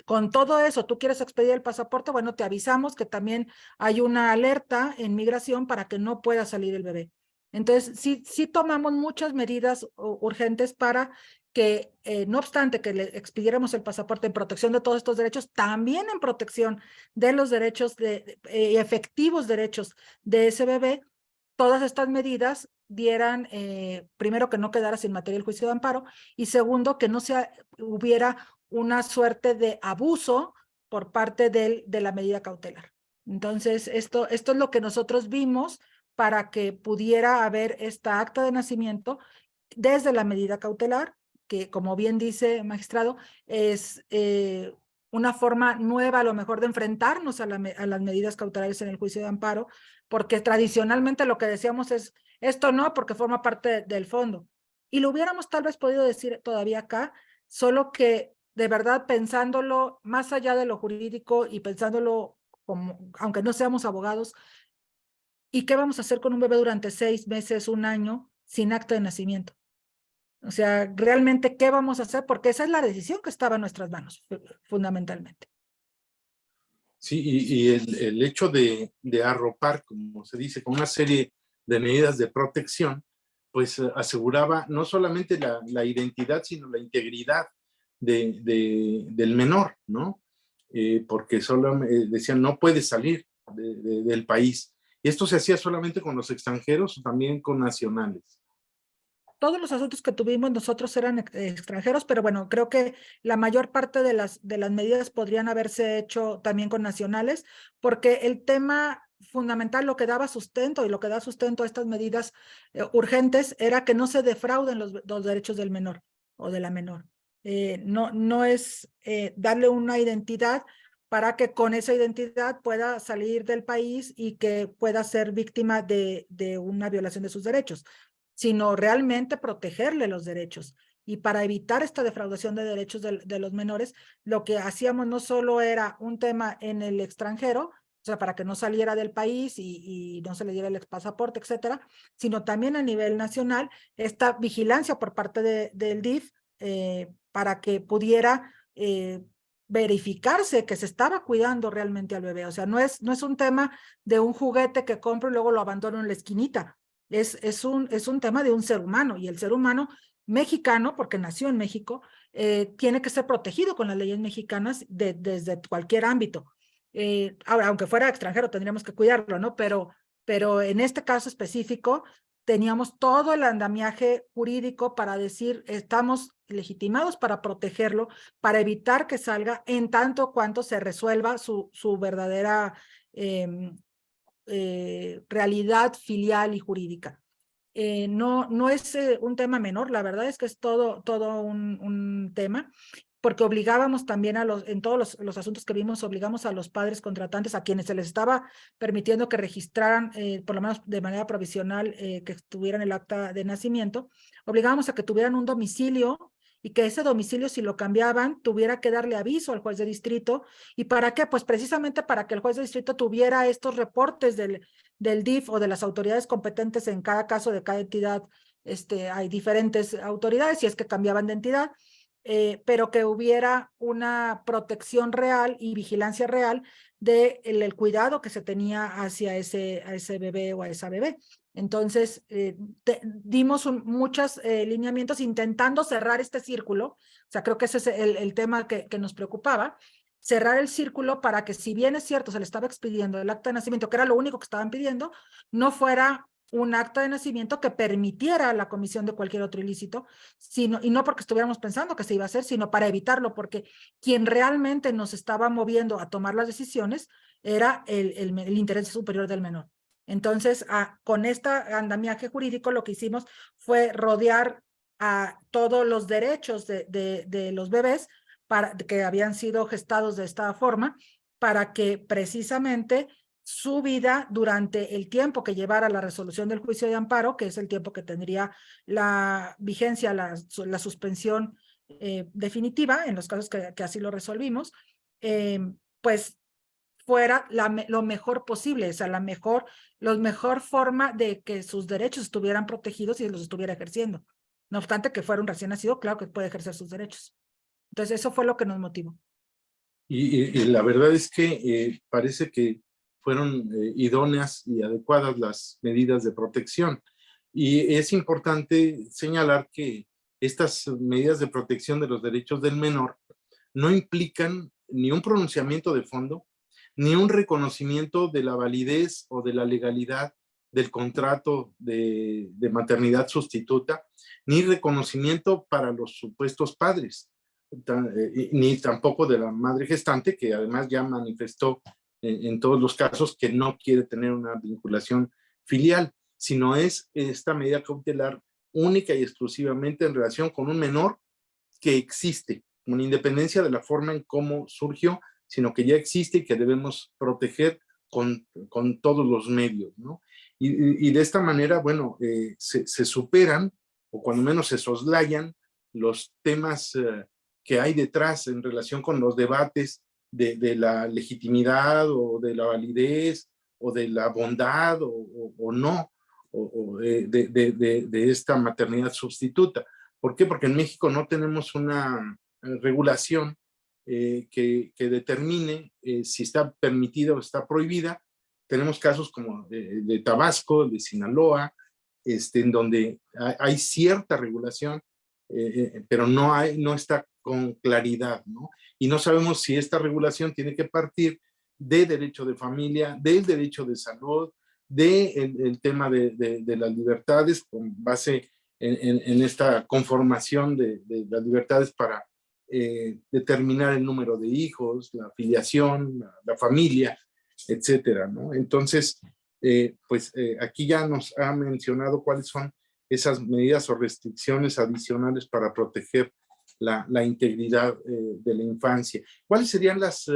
con todo eso tú quieres expedir el pasaporte, bueno, te avisamos que también hay una alerta en migración para que no pueda salir el bebé. Entonces, sí tomamos muchas medidas urgentes para que, no obstante que le expidiéramos el pasaporte en protección de todos estos derechos, también en protección de los derechos efectivos derechos de ese bebé, todas estas medidas dieran, primero, que no quedara sin materia el juicio de amparo, y segundo, que no hubiera una suerte de abuso por parte de la medida cautelar. Entonces, esto es lo que nosotros vimos para que pudiera haber esta acta de nacimiento desde la medida cautelar, que, como bien dice magistrado, es una forma nueva a lo mejor de enfrentarnos a las medidas cautelares en el juicio de amparo, porque tradicionalmente lo que decíamos es: esto no, porque forma parte del fondo. Y lo hubiéramos tal vez podido decir todavía acá, solo que de verdad, pensándolo más allá de lo jurídico y pensándolo como, aunque no seamos abogados, ¿y qué vamos a hacer con un bebé durante 6 meses, un año, sin acta de nacimiento? O sea, realmente, ¿qué vamos a hacer? Porque esa es la decisión que estaba en nuestras manos, fundamentalmente. Sí, y el hecho de arropar, como se dice, con una serie de medidas de protección, pues aseguraba no solamente la identidad, sino la integridad del menor, ¿no? Porque solo decían: no puede salir del país. Y esto se hacía solamente con los extranjeros o también con nacionales. Todos los asuntos que tuvimos nosotros eran extranjeros, pero bueno, creo que la mayor parte de las medidas podrían haberse hecho también con nacionales, porque el tema fundamental, lo que daba sustento y lo que da sustento a estas medidas urgentes, era que no se defrauden los derechos del menor o de la menor. No es darle una identidad para que con esa identidad pueda salir del país y que pueda ser víctima de una violación de sus derechos, sino realmente protegerle los derechos. y para evitar esta defraudación de derechos de los menores, lo que hacíamos no solo era un tema en el extranjero, o sea, para que no saliera del país y no se le diera el pasaporte, etcétera, sino también a nivel nacional, esta vigilancia por parte del DIF para que pudiera verificarse que se estaba cuidando realmente al bebé. O sea, no es un tema de un juguete que compro y luego lo abandono en la esquinita. Es un tema de un ser humano, y el ser humano mexicano, porque nació en México, tiene que ser protegido con las leyes mexicanas desde cualquier ámbito. Ahora, aunque fuera extranjero, tendríamos que cuidarlo, ¿no? Pero en este caso específico, teníamos todo el andamiaje jurídico para decir, estamos legitimados para protegerlo, para evitar que salga en tanto cuanto se resuelva su verdadera realidad filial y jurídica. No es un tema menor, la verdad es que es todo un tema, porque obligábamos también en todos los asuntos que vimos, obligamos a los padres contratantes, a quienes se les estaba permitiendo que registraran, por lo menos de manera provisional, que tuvieran el acta de nacimiento, obligábamos a que tuvieran un domicilio y que ese domicilio, si lo cambiaban, tuviera que darle aviso al juez de distrito. ¿Y para qué? Pues precisamente para que el juez de distrito tuviera estos reportes del DIF o de las autoridades competentes en cada caso de cada entidad. Hay diferentes autoridades, si es que cambiaban de entidad, pero que hubiera una protección real y vigilancia real del cuidado que se tenía hacia ese bebé o a esa bebé. Entonces, dimos muchos lineamientos intentando cerrar este círculo. O sea, creo que ese es el tema que nos preocupaba, cerrar el círculo para que, si bien es cierto, se le estaba expidiendo el acta de nacimiento, que era lo único que estaban pidiendo, no fuera un acta de nacimiento que permitiera la comisión de cualquier otro ilícito, y no porque estuviéramos pensando que se iba a hacer, sino para evitarlo, porque quien realmente nos estaba moviendo a tomar las decisiones era el interés superior del menor. Entonces, con este andamiaje jurídico, lo que hicimos fue rodear a todos los derechos de los bebés que habían sido gestados de esta forma, para que precisamente su vida, durante el tiempo que llevara la resolución del juicio de amparo, que es el tiempo que tendría la vigencia, la suspensión definitiva, en los casos que así lo resolvimos, pues fuera lo mejor posible, o sea, la mejor forma de que sus derechos estuvieran protegidos y los estuviera ejerciendo. No obstante que fuera un recién nacido, claro que puede ejercer sus derechos. Entonces, eso fue lo que nos motivó. Y la verdad es que parece que fueron idóneas y adecuadas las medidas de protección. Y es importante señalar que estas medidas de protección de los derechos del menor no implican ni un pronunciamiento de fondo, ni un reconocimiento de la validez o de la legalidad del contrato de maternidad sustituta, ni reconocimiento para los supuestos padres, ni tampoco de la madre gestante, que además ya manifestó en todos los casos que no quiere tener una vinculación filial, sino es esta medida cautelar única y exclusivamente en relación con un menor que existe, con independencia de la forma en cómo surgió, sino que ya existe y que debemos proteger con todos los medios, ¿no? Y de esta manera, bueno, se superan, o cuando menos se soslayan, los temas que hay detrás en relación con los debates de la legitimidad o de la validez o de la bondad o no de esta maternidad sustituta. ¿Por qué? Porque en México no tenemos una regulación que determine si está permitida o está prohibida. Tenemos casos como de Tabasco, de Sinaloa, en donde hay cierta regulación, pero no está con claridad, ¿no? Y no sabemos si esta regulación tiene que partir de derecho de familia, del derecho de salud, del tema de las libertades, con base en esta conformación de las libertades para determinar el número de hijos, la afiliación, la familia, etcétera, ¿no? Entonces, aquí ya nos ha mencionado cuáles son esas medidas o restricciones adicionales para proteger la integridad de la infancia. ¿Cuáles serían las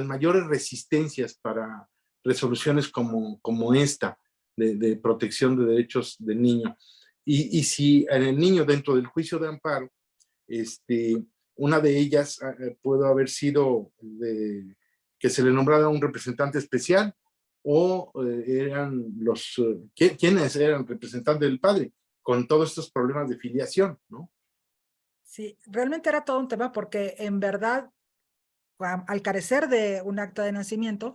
mayores resistencias para resoluciones como esta de protección de derechos del niño? Y si en el niño dentro del juicio de amparo, una de ellas pudo haber sido que se le nombrara un representante especial, o eran ¿quiénes eran representantes del padre? Con todos estos problemas de filiación, ¿no? Sí, realmente era todo un tema porque en verdad, al carecer de un acta de nacimiento,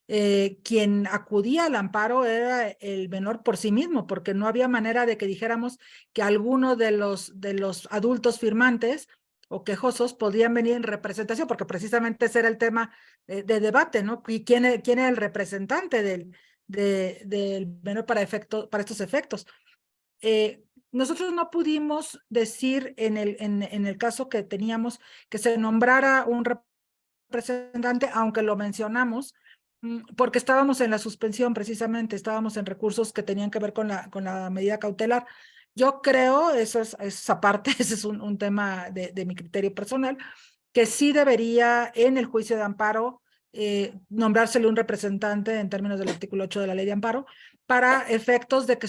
quien acudía al amparo era el menor por sí mismo, porque no había manera de que dijéramos que alguno de los adultos firmantes o quejosos podían venir en representación, porque precisamente ese era el tema de debate, ¿no? ¿Y quién era el representante del menor para estos efectos? Nosotros no pudimos decir en el caso que teníamos que se nombrara un representante, aunque lo mencionamos, porque estábamos en la suspensión precisamente, estábamos en recursos que tenían que ver con la medida cautelar. Yo creo, eso es aparte, ese es un tema de mi criterio personal, que sí debería en el juicio de amparo nombrársele un representante en términos del artículo 8 de la ley de amparo, para efectos de que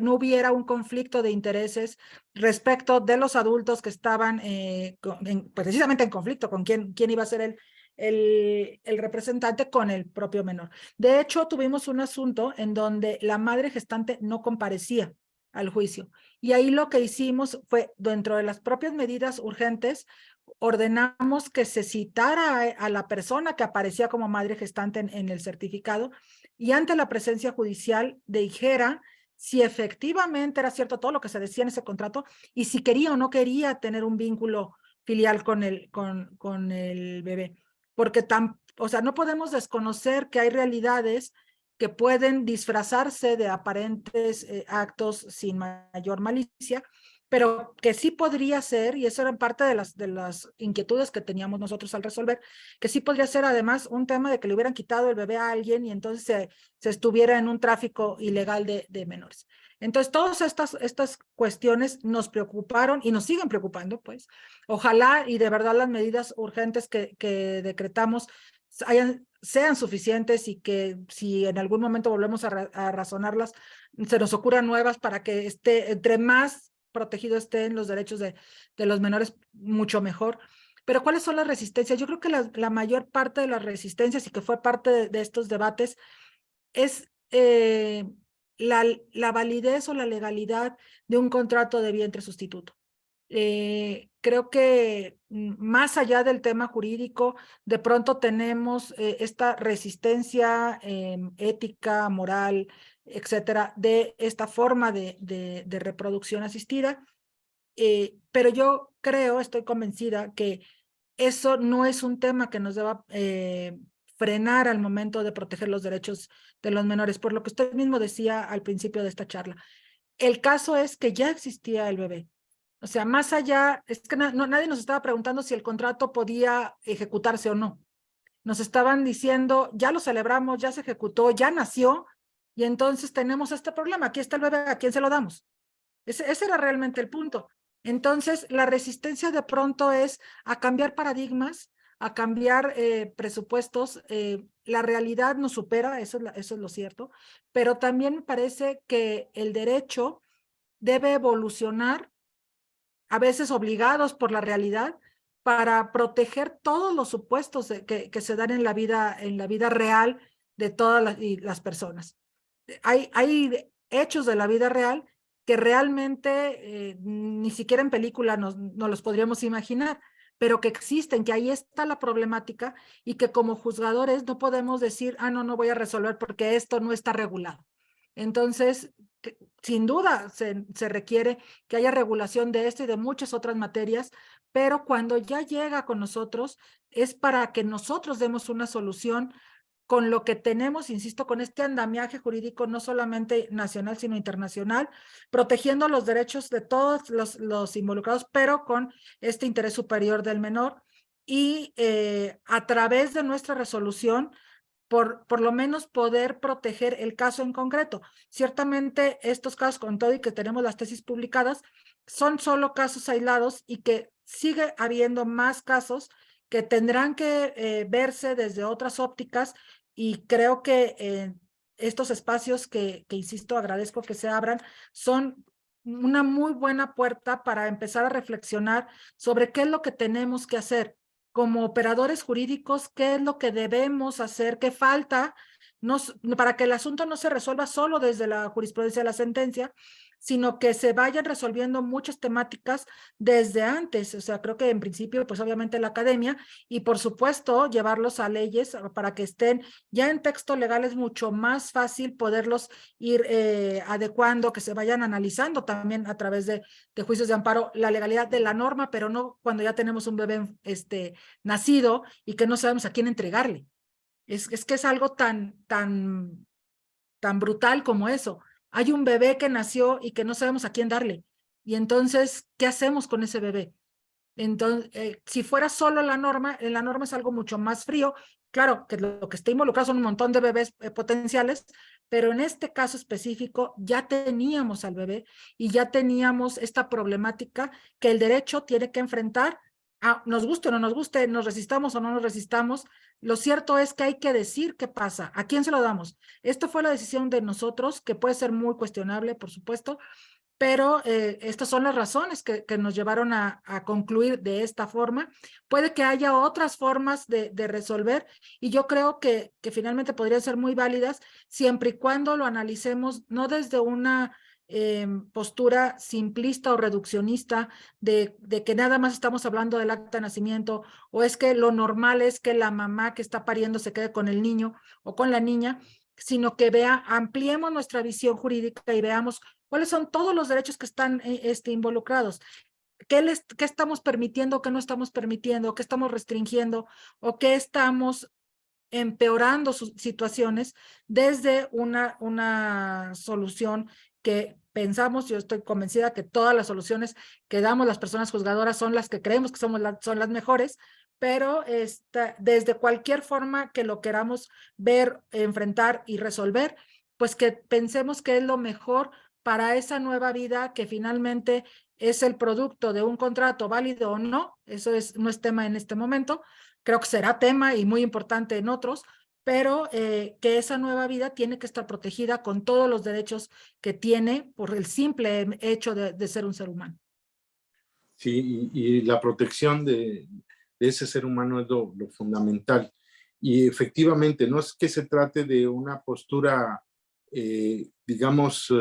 no hubiera un conflicto de intereses respecto de los adultos que estaban precisamente en conflicto con quién iba a ser el representante con el propio menor. De hecho, tuvimos un asunto en donde la madre gestante no comparecía al juicio, y ahí lo que hicimos fue, dentro de las propias medidas urgentes, ordenamos que se citara a la persona que aparecía como madre gestante en el certificado, y ante la presencia judicial dijera si efectivamente era cierto todo lo que se decía en ese contrato y si quería o no quería tener un vínculo filial con el bebé. Porque o sea, no podemos desconocer que hay realidades que pueden disfrazarse de aparentes actos sin mayor malicia, pero que sí podría ser, y eso era parte de las inquietudes que teníamos nosotros al resolver, que sí podría ser además un tema de que le hubieran quitado el bebé a alguien y entonces se estuviera en un tráfico ilegal de menores. Entonces, todas estas cuestiones nos preocuparon y nos siguen preocupando, pues. Ojalá y de verdad las medidas urgentes que decretamos sean suficientes, y que si en algún momento volvemos a razonarlas, se nos ocurran nuevas para que entre más protegido estén los derechos de los menores, mucho mejor. Pero ¿cuáles son las resistencias? Yo creo que la mayor parte de las resistencias, y que fue parte de estos debates, es la validez o la legalidad de un contrato de vientre sustituto. Creo que más allá del tema jurídico, de pronto tenemos esta resistencia ética, moral, etcétera, de esta forma de reproducción asistida, pero yo creo, estoy convencida que eso no es un tema que nos deba frenar al momento de proteger los derechos de los menores, por lo que usted mismo decía al principio de esta charla. El caso es que ya existía el bebé. O sea, más allá, es que nadie nos estaba preguntando si el contrato podía ejecutarse o no. Nos estaban diciendo, ya lo celebramos, ya se ejecutó, ya nació, y entonces tenemos este problema. Aquí está el bebé, ¿a quién se lo damos? Ese era realmente el punto. Entonces, la resistencia de pronto es a cambiar paradigmas, a cambiar presupuestos. La realidad nos supera, eso es lo cierto, pero también me parece que el derecho debe evolucionar, a veces obligados por la realidad, para proteger todos los supuestos que se dan en la vida real de todas las personas. Hay hechos de la vida real que realmente ni siquiera en película no los podríamos imaginar, pero que existen, que ahí está la problemática, y que como juzgadores no podemos decir, no voy a resolver porque esto no está regulado. Entonces, sin duda se requiere que haya regulación de esto y de muchas otras materias, pero cuando ya llega con nosotros es para que nosotros demos una solución con lo que tenemos, insisto, con este andamiaje jurídico no solamente nacional, sino internacional, protegiendo los derechos de todos los involucrados, pero con este interés superior del menor, y a través de nuestra resolución, por lo menos poder proteger el caso en concreto. Ciertamente estos casos, con todo y que tenemos las tesis publicadas, son solo casos aislados, y que sigue habiendo más casos que tendrán que verse desde otras ópticas, y creo que estos espacios que insisto, agradezco que se abran, son una muy buena puerta para empezar a reflexionar sobre qué es lo que tenemos que hacer como operadores jurídicos, qué es lo que debemos hacer, qué falta, para que el asunto no se resuelva solo desde la jurisprudencia de la sentencia, sino que se vayan resolviendo muchas temáticas desde antes. O sea, creo que en principio, pues obviamente la academia, y por supuesto llevarlos a leyes para que estén ya en texto legal. Es mucho más fácil poderlos ir adecuando, que se vayan analizando también a través de juicios de amparo la legalidad de la norma, pero no cuando ya tenemos un bebé nacido y que no sabemos a quién entregarle. Es que es algo tan brutal como eso. Hay un bebé que nació y que no sabemos a quién darle. Y entonces, ¿qué hacemos con ese bebé? Entonces, si fuera solo la norma, en la norma es algo mucho más frío. Claro, que lo que está involucrado son un montón de bebés potenciales, pero en este caso específico ya teníamos al bebé y ya teníamos esta problemática que el derecho tiene que enfrentar, nos guste o no nos guste, nos resistamos o no nos resistamos. Lo cierto es que hay que decir qué pasa, a quién se lo damos. Esto fue la decisión de nosotros, que puede ser muy cuestionable, por supuesto, pero estas son las razones que nos llevaron a concluir de esta forma. Puede que haya otras formas de resolver, y yo creo que finalmente podrían ser muy válidas siempre y cuando lo analicemos no desde una postura simplista o reduccionista de que nada más estamos hablando del acta de nacimiento, o es que lo normal es que la mamá que está pariendo se quede con el niño o con la niña, sino que ampliemos nuestra visión jurídica y veamos cuáles son todos los derechos que están involucrados. ¿Qué estamos permitiendo, qué no estamos permitiendo, qué estamos restringiendo o qué estamos empeorando sus situaciones desde una solución que pensamos? Yo estoy convencida que todas las soluciones que damos las personas juzgadoras son las que creemos que son las mejores, pero desde cualquier forma que lo queramos ver, enfrentar y resolver, pues que pensemos que es lo mejor para esa nueva vida que finalmente es el producto de un contrato válido o no. Eso no es tema en este momento. Creo que será tema y muy importante en otros, pero que esa nueva vida tiene que estar protegida con todos los derechos que tiene por el simple hecho de ser un ser humano. Sí, y la protección de ese ser humano es lo fundamental. Y efectivamente, no es que se trate de una postura, digamos,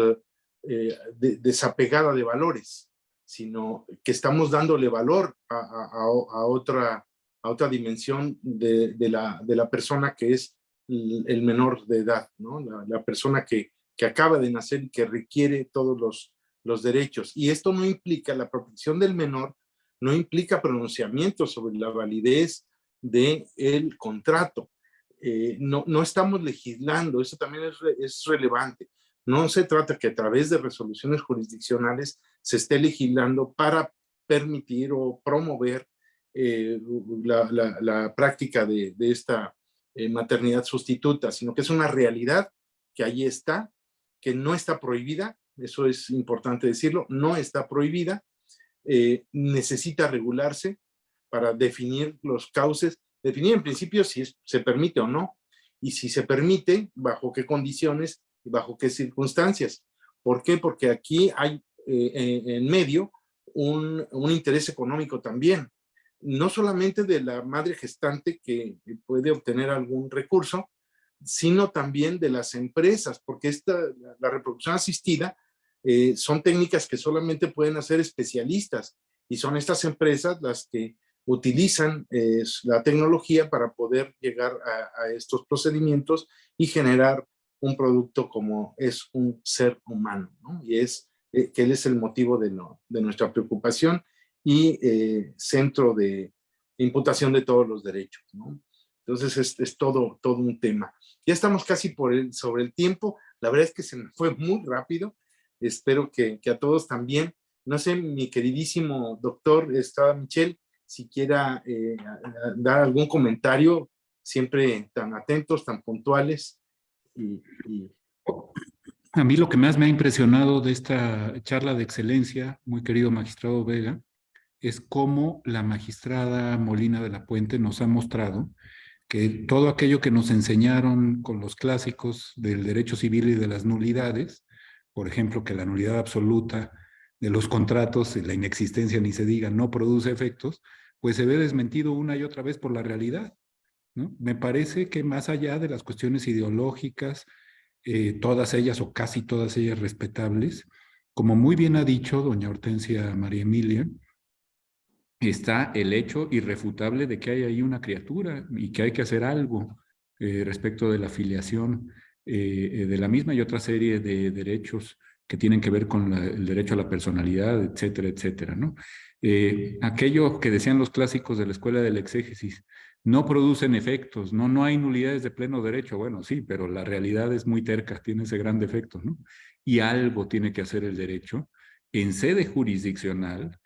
desapegada de valores, sino que estamos dándole valor a otra dimensión de la persona que es el menor de edad, ¿no? La persona que acaba de nacer y que requiere todos los derechos. Y esto no implica, la protección del menor, no implica pronunciamiento sobre la validez del contrato. No estamos legislando, eso también es relevante. No se trata que a través de resoluciones jurisdiccionales se esté legislando para permitir o promover la práctica de esta maternidad sustituta, sino que es una realidad que ahí está, que no está prohibida, eso es importante decirlo, no está prohibida, necesita regularse para definir los cauces, definir en principio si se permite o no, y si se permite, bajo qué condiciones y bajo qué circunstancias. ¿Por qué? Porque aquí hay en medio un interés económico también, no solamente de la madre gestante que puede obtener algún recurso, sino también de las empresas, porque la reproducción asistida son técnicas que solamente pueden hacer especialistas, y son estas empresas las que utilizan la tecnología para poder llegar a estos procedimientos y generar un producto como es un ser humano, ¿no? Y que él es el motivo de nuestra preocupación y centro de imputación de todos los derechos, ¿no? Entonces es todo un tema. Ya estamos casi sobre el tiempo. La verdad es que se me fue muy rápido. Espero que a todos también. No sé, mi queridísimo doctor Estrada Michel, si quiera dar algún comentario, siempre tan atentos, tan puntuales. A mí lo que más me ha impresionado de esta charla de excelencia, muy querido magistrado Vega, es cómo la magistrada Molina de la Puente nos ha mostrado que todo aquello que nos enseñaron con los clásicos del derecho civil y de las nulidades, por ejemplo, que la nulidad absoluta de los contratos, la inexistencia ni se diga, no produce efectos, pues se ve desmentido una y otra vez por la realidad, ¿no? Me parece que más allá de las cuestiones ideológicas, todas ellas o casi todas ellas respetables, como muy bien ha dicho doña Hortensia María Emilia, está el hecho irrefutable de que hay ahí una criatura y que hay que hacer algo respecto de la filiación de la misma y otra serie de derechos que tienen que ver con el derecho a la personalidad, etcétera, etcétera, ¿no? Aquello que decían los clásicos de la escuela del exégesis, no producen efectos, no hay nulidades de pleno derecho. Bueno, sí, pero la realidad es muy terca, tiene ese gran defecto, ¿no? Y algo tiene que hacer el derecho en sede jurisdiccional.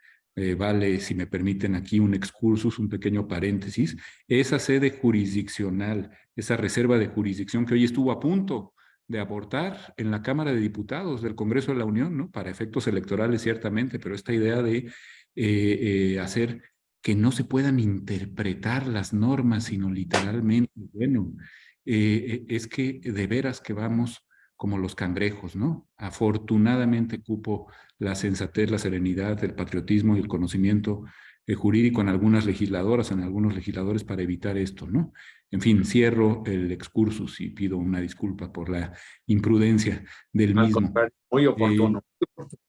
Vale, si me permiten aquí un excursus, un pequeño paréntesis, esa sede jurisdiccional, esa reserva de jurisdicción que hoy estuvo a punto de abortar en la Cámara de Diputados del Congreso de la Unión, ¿no? Para efectos electorales ciertamente, pero esta idea de hacer que no se puedan interpretar las normas, sino literalmente, bueno, es que de veras que vamos como los cangrejos, ¿no? Afortunadamente cupo la sensatez, la serenidad, el patriotismo y el conocimiento jurídico en algunas legisladoras, en algunos legisladores para evitar esto, ¿no? En fin, cierro el excursus y pido una disculpa por la imprudencia del Al mismo. contrario, muy oportuno.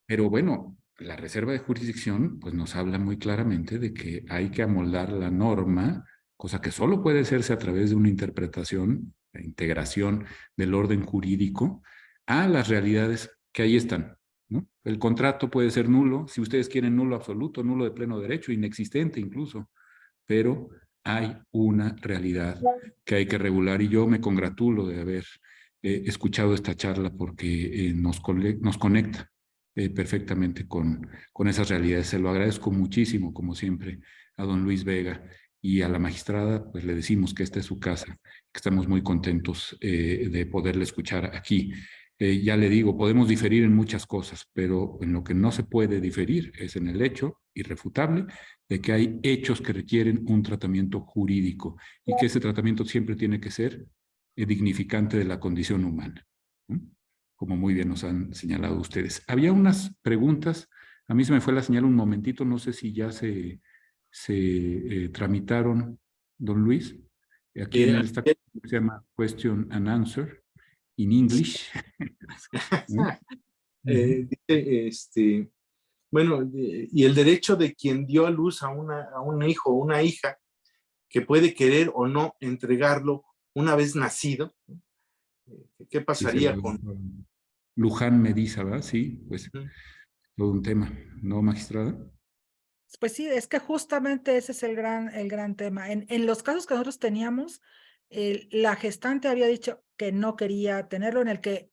Pero bueno, la reserva de jurisdicción pues nos habla muy claramente de que hay que amoldar la norma, cosa que solo puede hacerse a través de una interpretación, la integración del orden jurídico a las realidades que ahí están, ¿no? El contrato puede ser nulo, si ustedes quieren nulo absoluto, nulo de pleno derecho, inexistente incluso, pero hay una realidad que hay que regular y yo me congratulo de haber escuchado esta charla porque nos conecta perfectamente con esas realidades. Se lo agradezco muchísimo, como siempre, a don Luis Vega y a la magistrada, pues le decimos que esta es su casa, que estamos muy contentos de poderle escuchar aquí. Ya le digo, podemos diferir en muchas cosas, pero en lo que no se puede diferir es en el hecho irrefutable de que hay hechos que requieren un tratamiento jurídico y que ese tratamiento siempre tiene que ser dignificante de la condición humana, ¿no? Como muy bien nos han señalado ustedes. Había unas preguntas, a mí se me fue la señal un momentito, no sé si ya se tramitaron, don Luis. Aquí en esta se llama Question and Answer in English. Dice, bueno, y el derecho de quien dio a luz a un hijo o una hija que puede querer o no entregarlo una vez nacido, ¿qué pasaría con...? Luján Mediza, ¿verdad? Sí, pues todo un tema, ¿no, magistrada? Pues sí, es que justamente ese es el gran tema. En los casos que nosotros teníamos, la gestante había dicho que no quería tenerlo, en el que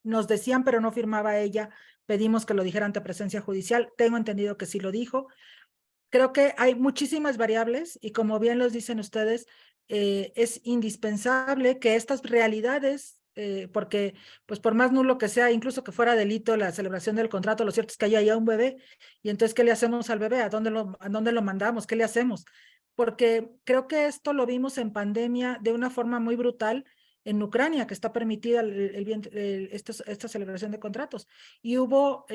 nos decían, pero no firmaba ella, pedimos que lo dijera ante presencia judicial. Tengo entendido que sí lo dijo. Creo que hay muchísimas variables y como bien los dicen ustedes, es indispensable que estas realidades, porque pues por más nulo que sea, incluso que fuera delito la celebración del contrato, lo cierto es que hay allá un bebé y entonces ¿qué le hacemos al bebé? ¿A dónde lo mandamos? ¿Qué le hacemos? Porque creo que esto lo vimos en pandemia de una forma muy brutal en Ucrania, que está permitida esta celebración de contratos. Y hubo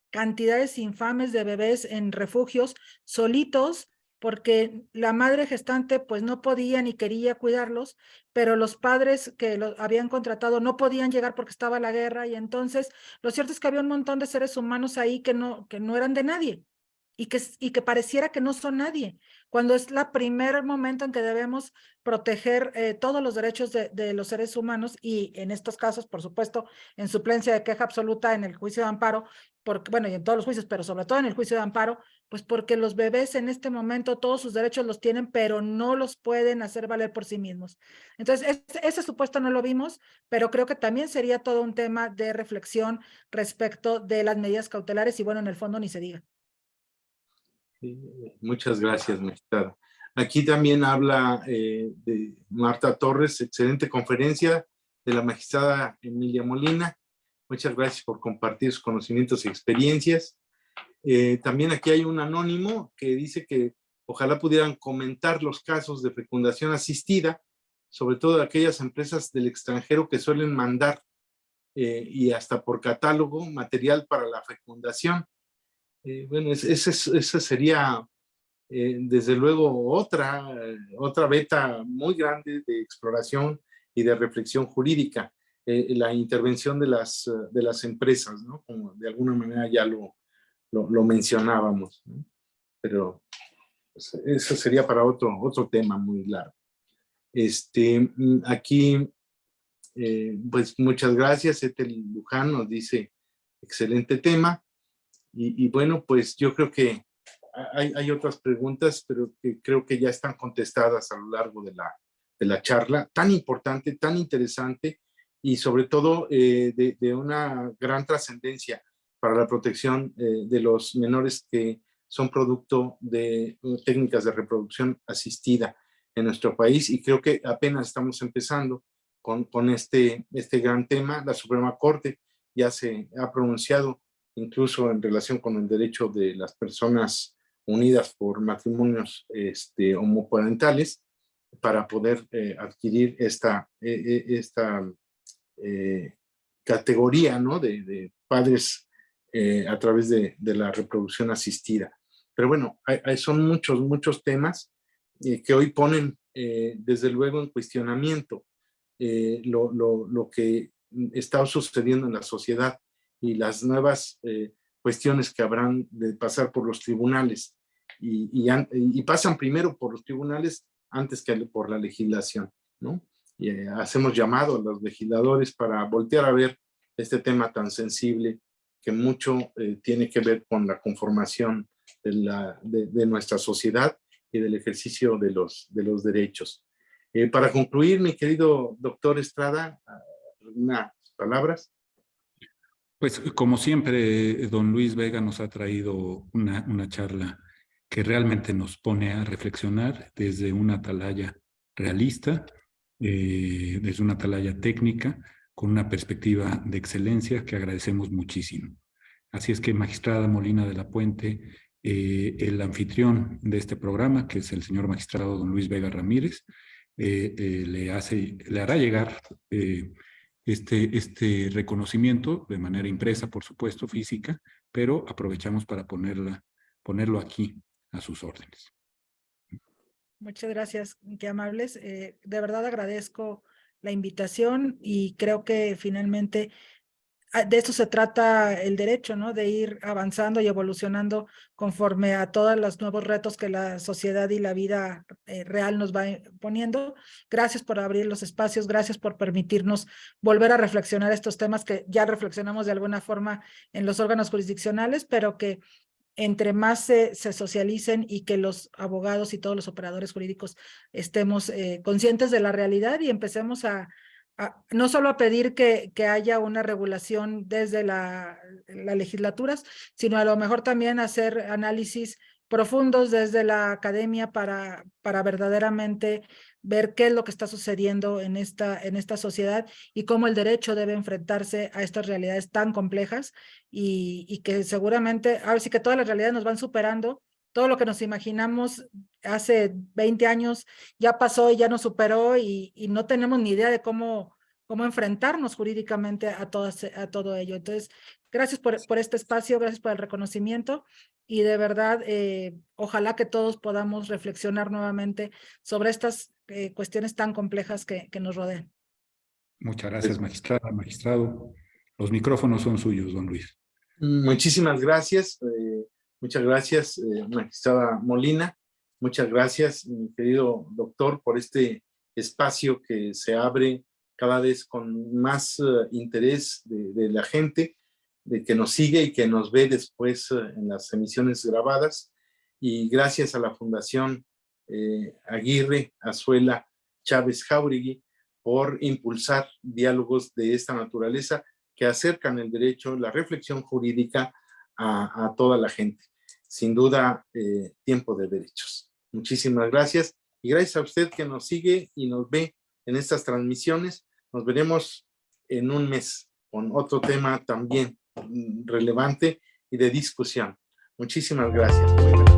cantidades infames de bebés en refugios solitos, porque la madre gestante pues no podía ni quería cuidarlos, pero los padres que los habían contratado no podían llegar porque estaba la guerra, y entonces lo cierto es que había un montón de seres humanos ahí que no eran de nadie. Y que pareciera que no son nadie, cuando es el primer momento en que debemos proteger todos los derechos de los seres humanos, y en estos casos, por supuesto, en suplencia de queja absoluta en el juicio de amparo, porque, bueno, y en todos los juicios, pero sobre todo en el juicio de amparo, pues porque los bebés en este momento todos sus derechos los tienen, pero no los pueden hacer valer por sí mismos. Entonces, ese supuesto no lo vimos, pero creo que también sería todo un tema de reflexión respecto de las medidas cautelares, y bueno, en el fondo ni se diga. Muchas gracias, magistrada. Aquí también habla de Marta Torres, excelente conferencia de la magistrada Emilia Molina. Muchas gracias por compartir sus conocimientos y experiencias. También aquí hay un anónimo que dice que ojalá pudieran comentar los casos de fecundación asistida, sobre todo de aquellas empresas del extranjero que suelen mandar y hasta por catálogo material para la fecundación. Bueno, esa sería desde luego otra beta muy grande de exploración y de reflexión jurídica, la intervención de las empresas, ¿no? Como de alguna manera ya lo mencionábamos, ¿no? Pero pues, eso sería para otro tema muy largo. Aquí, pues muchas gracias. Ethel Luján nos dice, excelente tema. Y bueno, pues yo creo que hay otras preguntas, pero que creo que ya están contestadas a lo largo de la charla, tan importante, tan interesante, y sobre todo de una gran trascendencia para la protección de los menores que son producto de técnicas de reproducción asistida en nuestro país, y creo que apenas estamos empezando con este gran tema. La Suprema Corte ya se ha pronunciado incluso en relación con el derecho de las personas unidas por matrimonios homoparentales para poder adquirir esta categoría, ¿no? de padres a través de la reproducción asistida. Pero bueno, son muchos temas que hoy ponen desde luego en cuestionamiento lo que está sucediendo en la sociedad y las nuevas cuestiones que habrán de pasar por los tribunales y pasan primero por los tribunales antes que por la legislación, ¿no? Y hacemos llamado a los legisladores para voltear a ver este tema tan sensible que mucho tiene que ver con la conformación de nuestra sociedad y del ejercicio de los derechos. Para concluir, mi querido doctor Estrada, unas palabras. Pues como siempre, don Luis Vega nos ha traído una charla que realmente nos pone a reflexionar desde una atalaya realista, desde una atalaya técnica, con una perspectiva de excelencia que agradecemos muchísimo. Así es que, magistrada Molina de la Puente, el anfitrión de este programa, que es el señor magistrado don Luis Vega Ramírez, le hará llegar este reconocimiento de manera impresa, por supuesto, física, pero aprovechamos para ponerlo aquí a sus órdenes. Muchas gracias, qué amables. De verdad agradezco la invitación y creo que finalmente de eso se trata el derecho, ¿no? De ir avanzando y evolucionando conforme a todos los nuevos retos que la sociedad y la vida real nos va poniendo. Gracias por abrir los espacios, gracias por permitirnos volver a reflexionar estos temas que ya reflexionamos de alguna forma en los órganos jurisdiccionales, pero que entre más se socialicen y que los abogados y todos los operadores jurídicos estemos conscientes de la realidad y empecemos no solo a pedir que haya una regulación desde las legislaturas, sino a lo mejor también hacer análisis profundos desde la academia para verdaderamente ver qué es lo que está sucediendo en esta sociedad y cómo el derecho debe enfrentarse a estas realidades tan complejas y que seguramente, ahora sí que todas las realidades nos van superando. Todo lo que nos imaginamos hace 20 años ya pasó y ya nos superó y no tenemos ni idea de cómo enfrentarnos jurídicamente a todo ello. Entonces, gracias por este espacio, gracias por el reconocimiento y de verdad, ojalá que todos podamos reflexionar nuevamente sobre estas cuestiones tan complejas que nos rodean. Muchas gracias, magistrada, magistrado. Los micrófonos son suyos, don Luis. Muchísimas gracias. Muchas gracias, magistrada Molina. Muchas gracias, mi querido doctor, por este espacio que se abre cada vez con más interés de la gente, de que nos sigue y que nos ve después en las emisiones grabadas. Y gracias a la Fundación Aguirre Azuela Chávez Jáuregui por impulsar diálogos de esta naturaleza que acercan el derecho, la reflexión jurídica a toda la gente. Sin duda, tiempo de derechos. Muchísimas gracias y gracias a usted que nos sigue y nos ve en estas transmisiones. Nos veremos en un mes con otro tema también relevante y de discusión. Muchísimas gracias.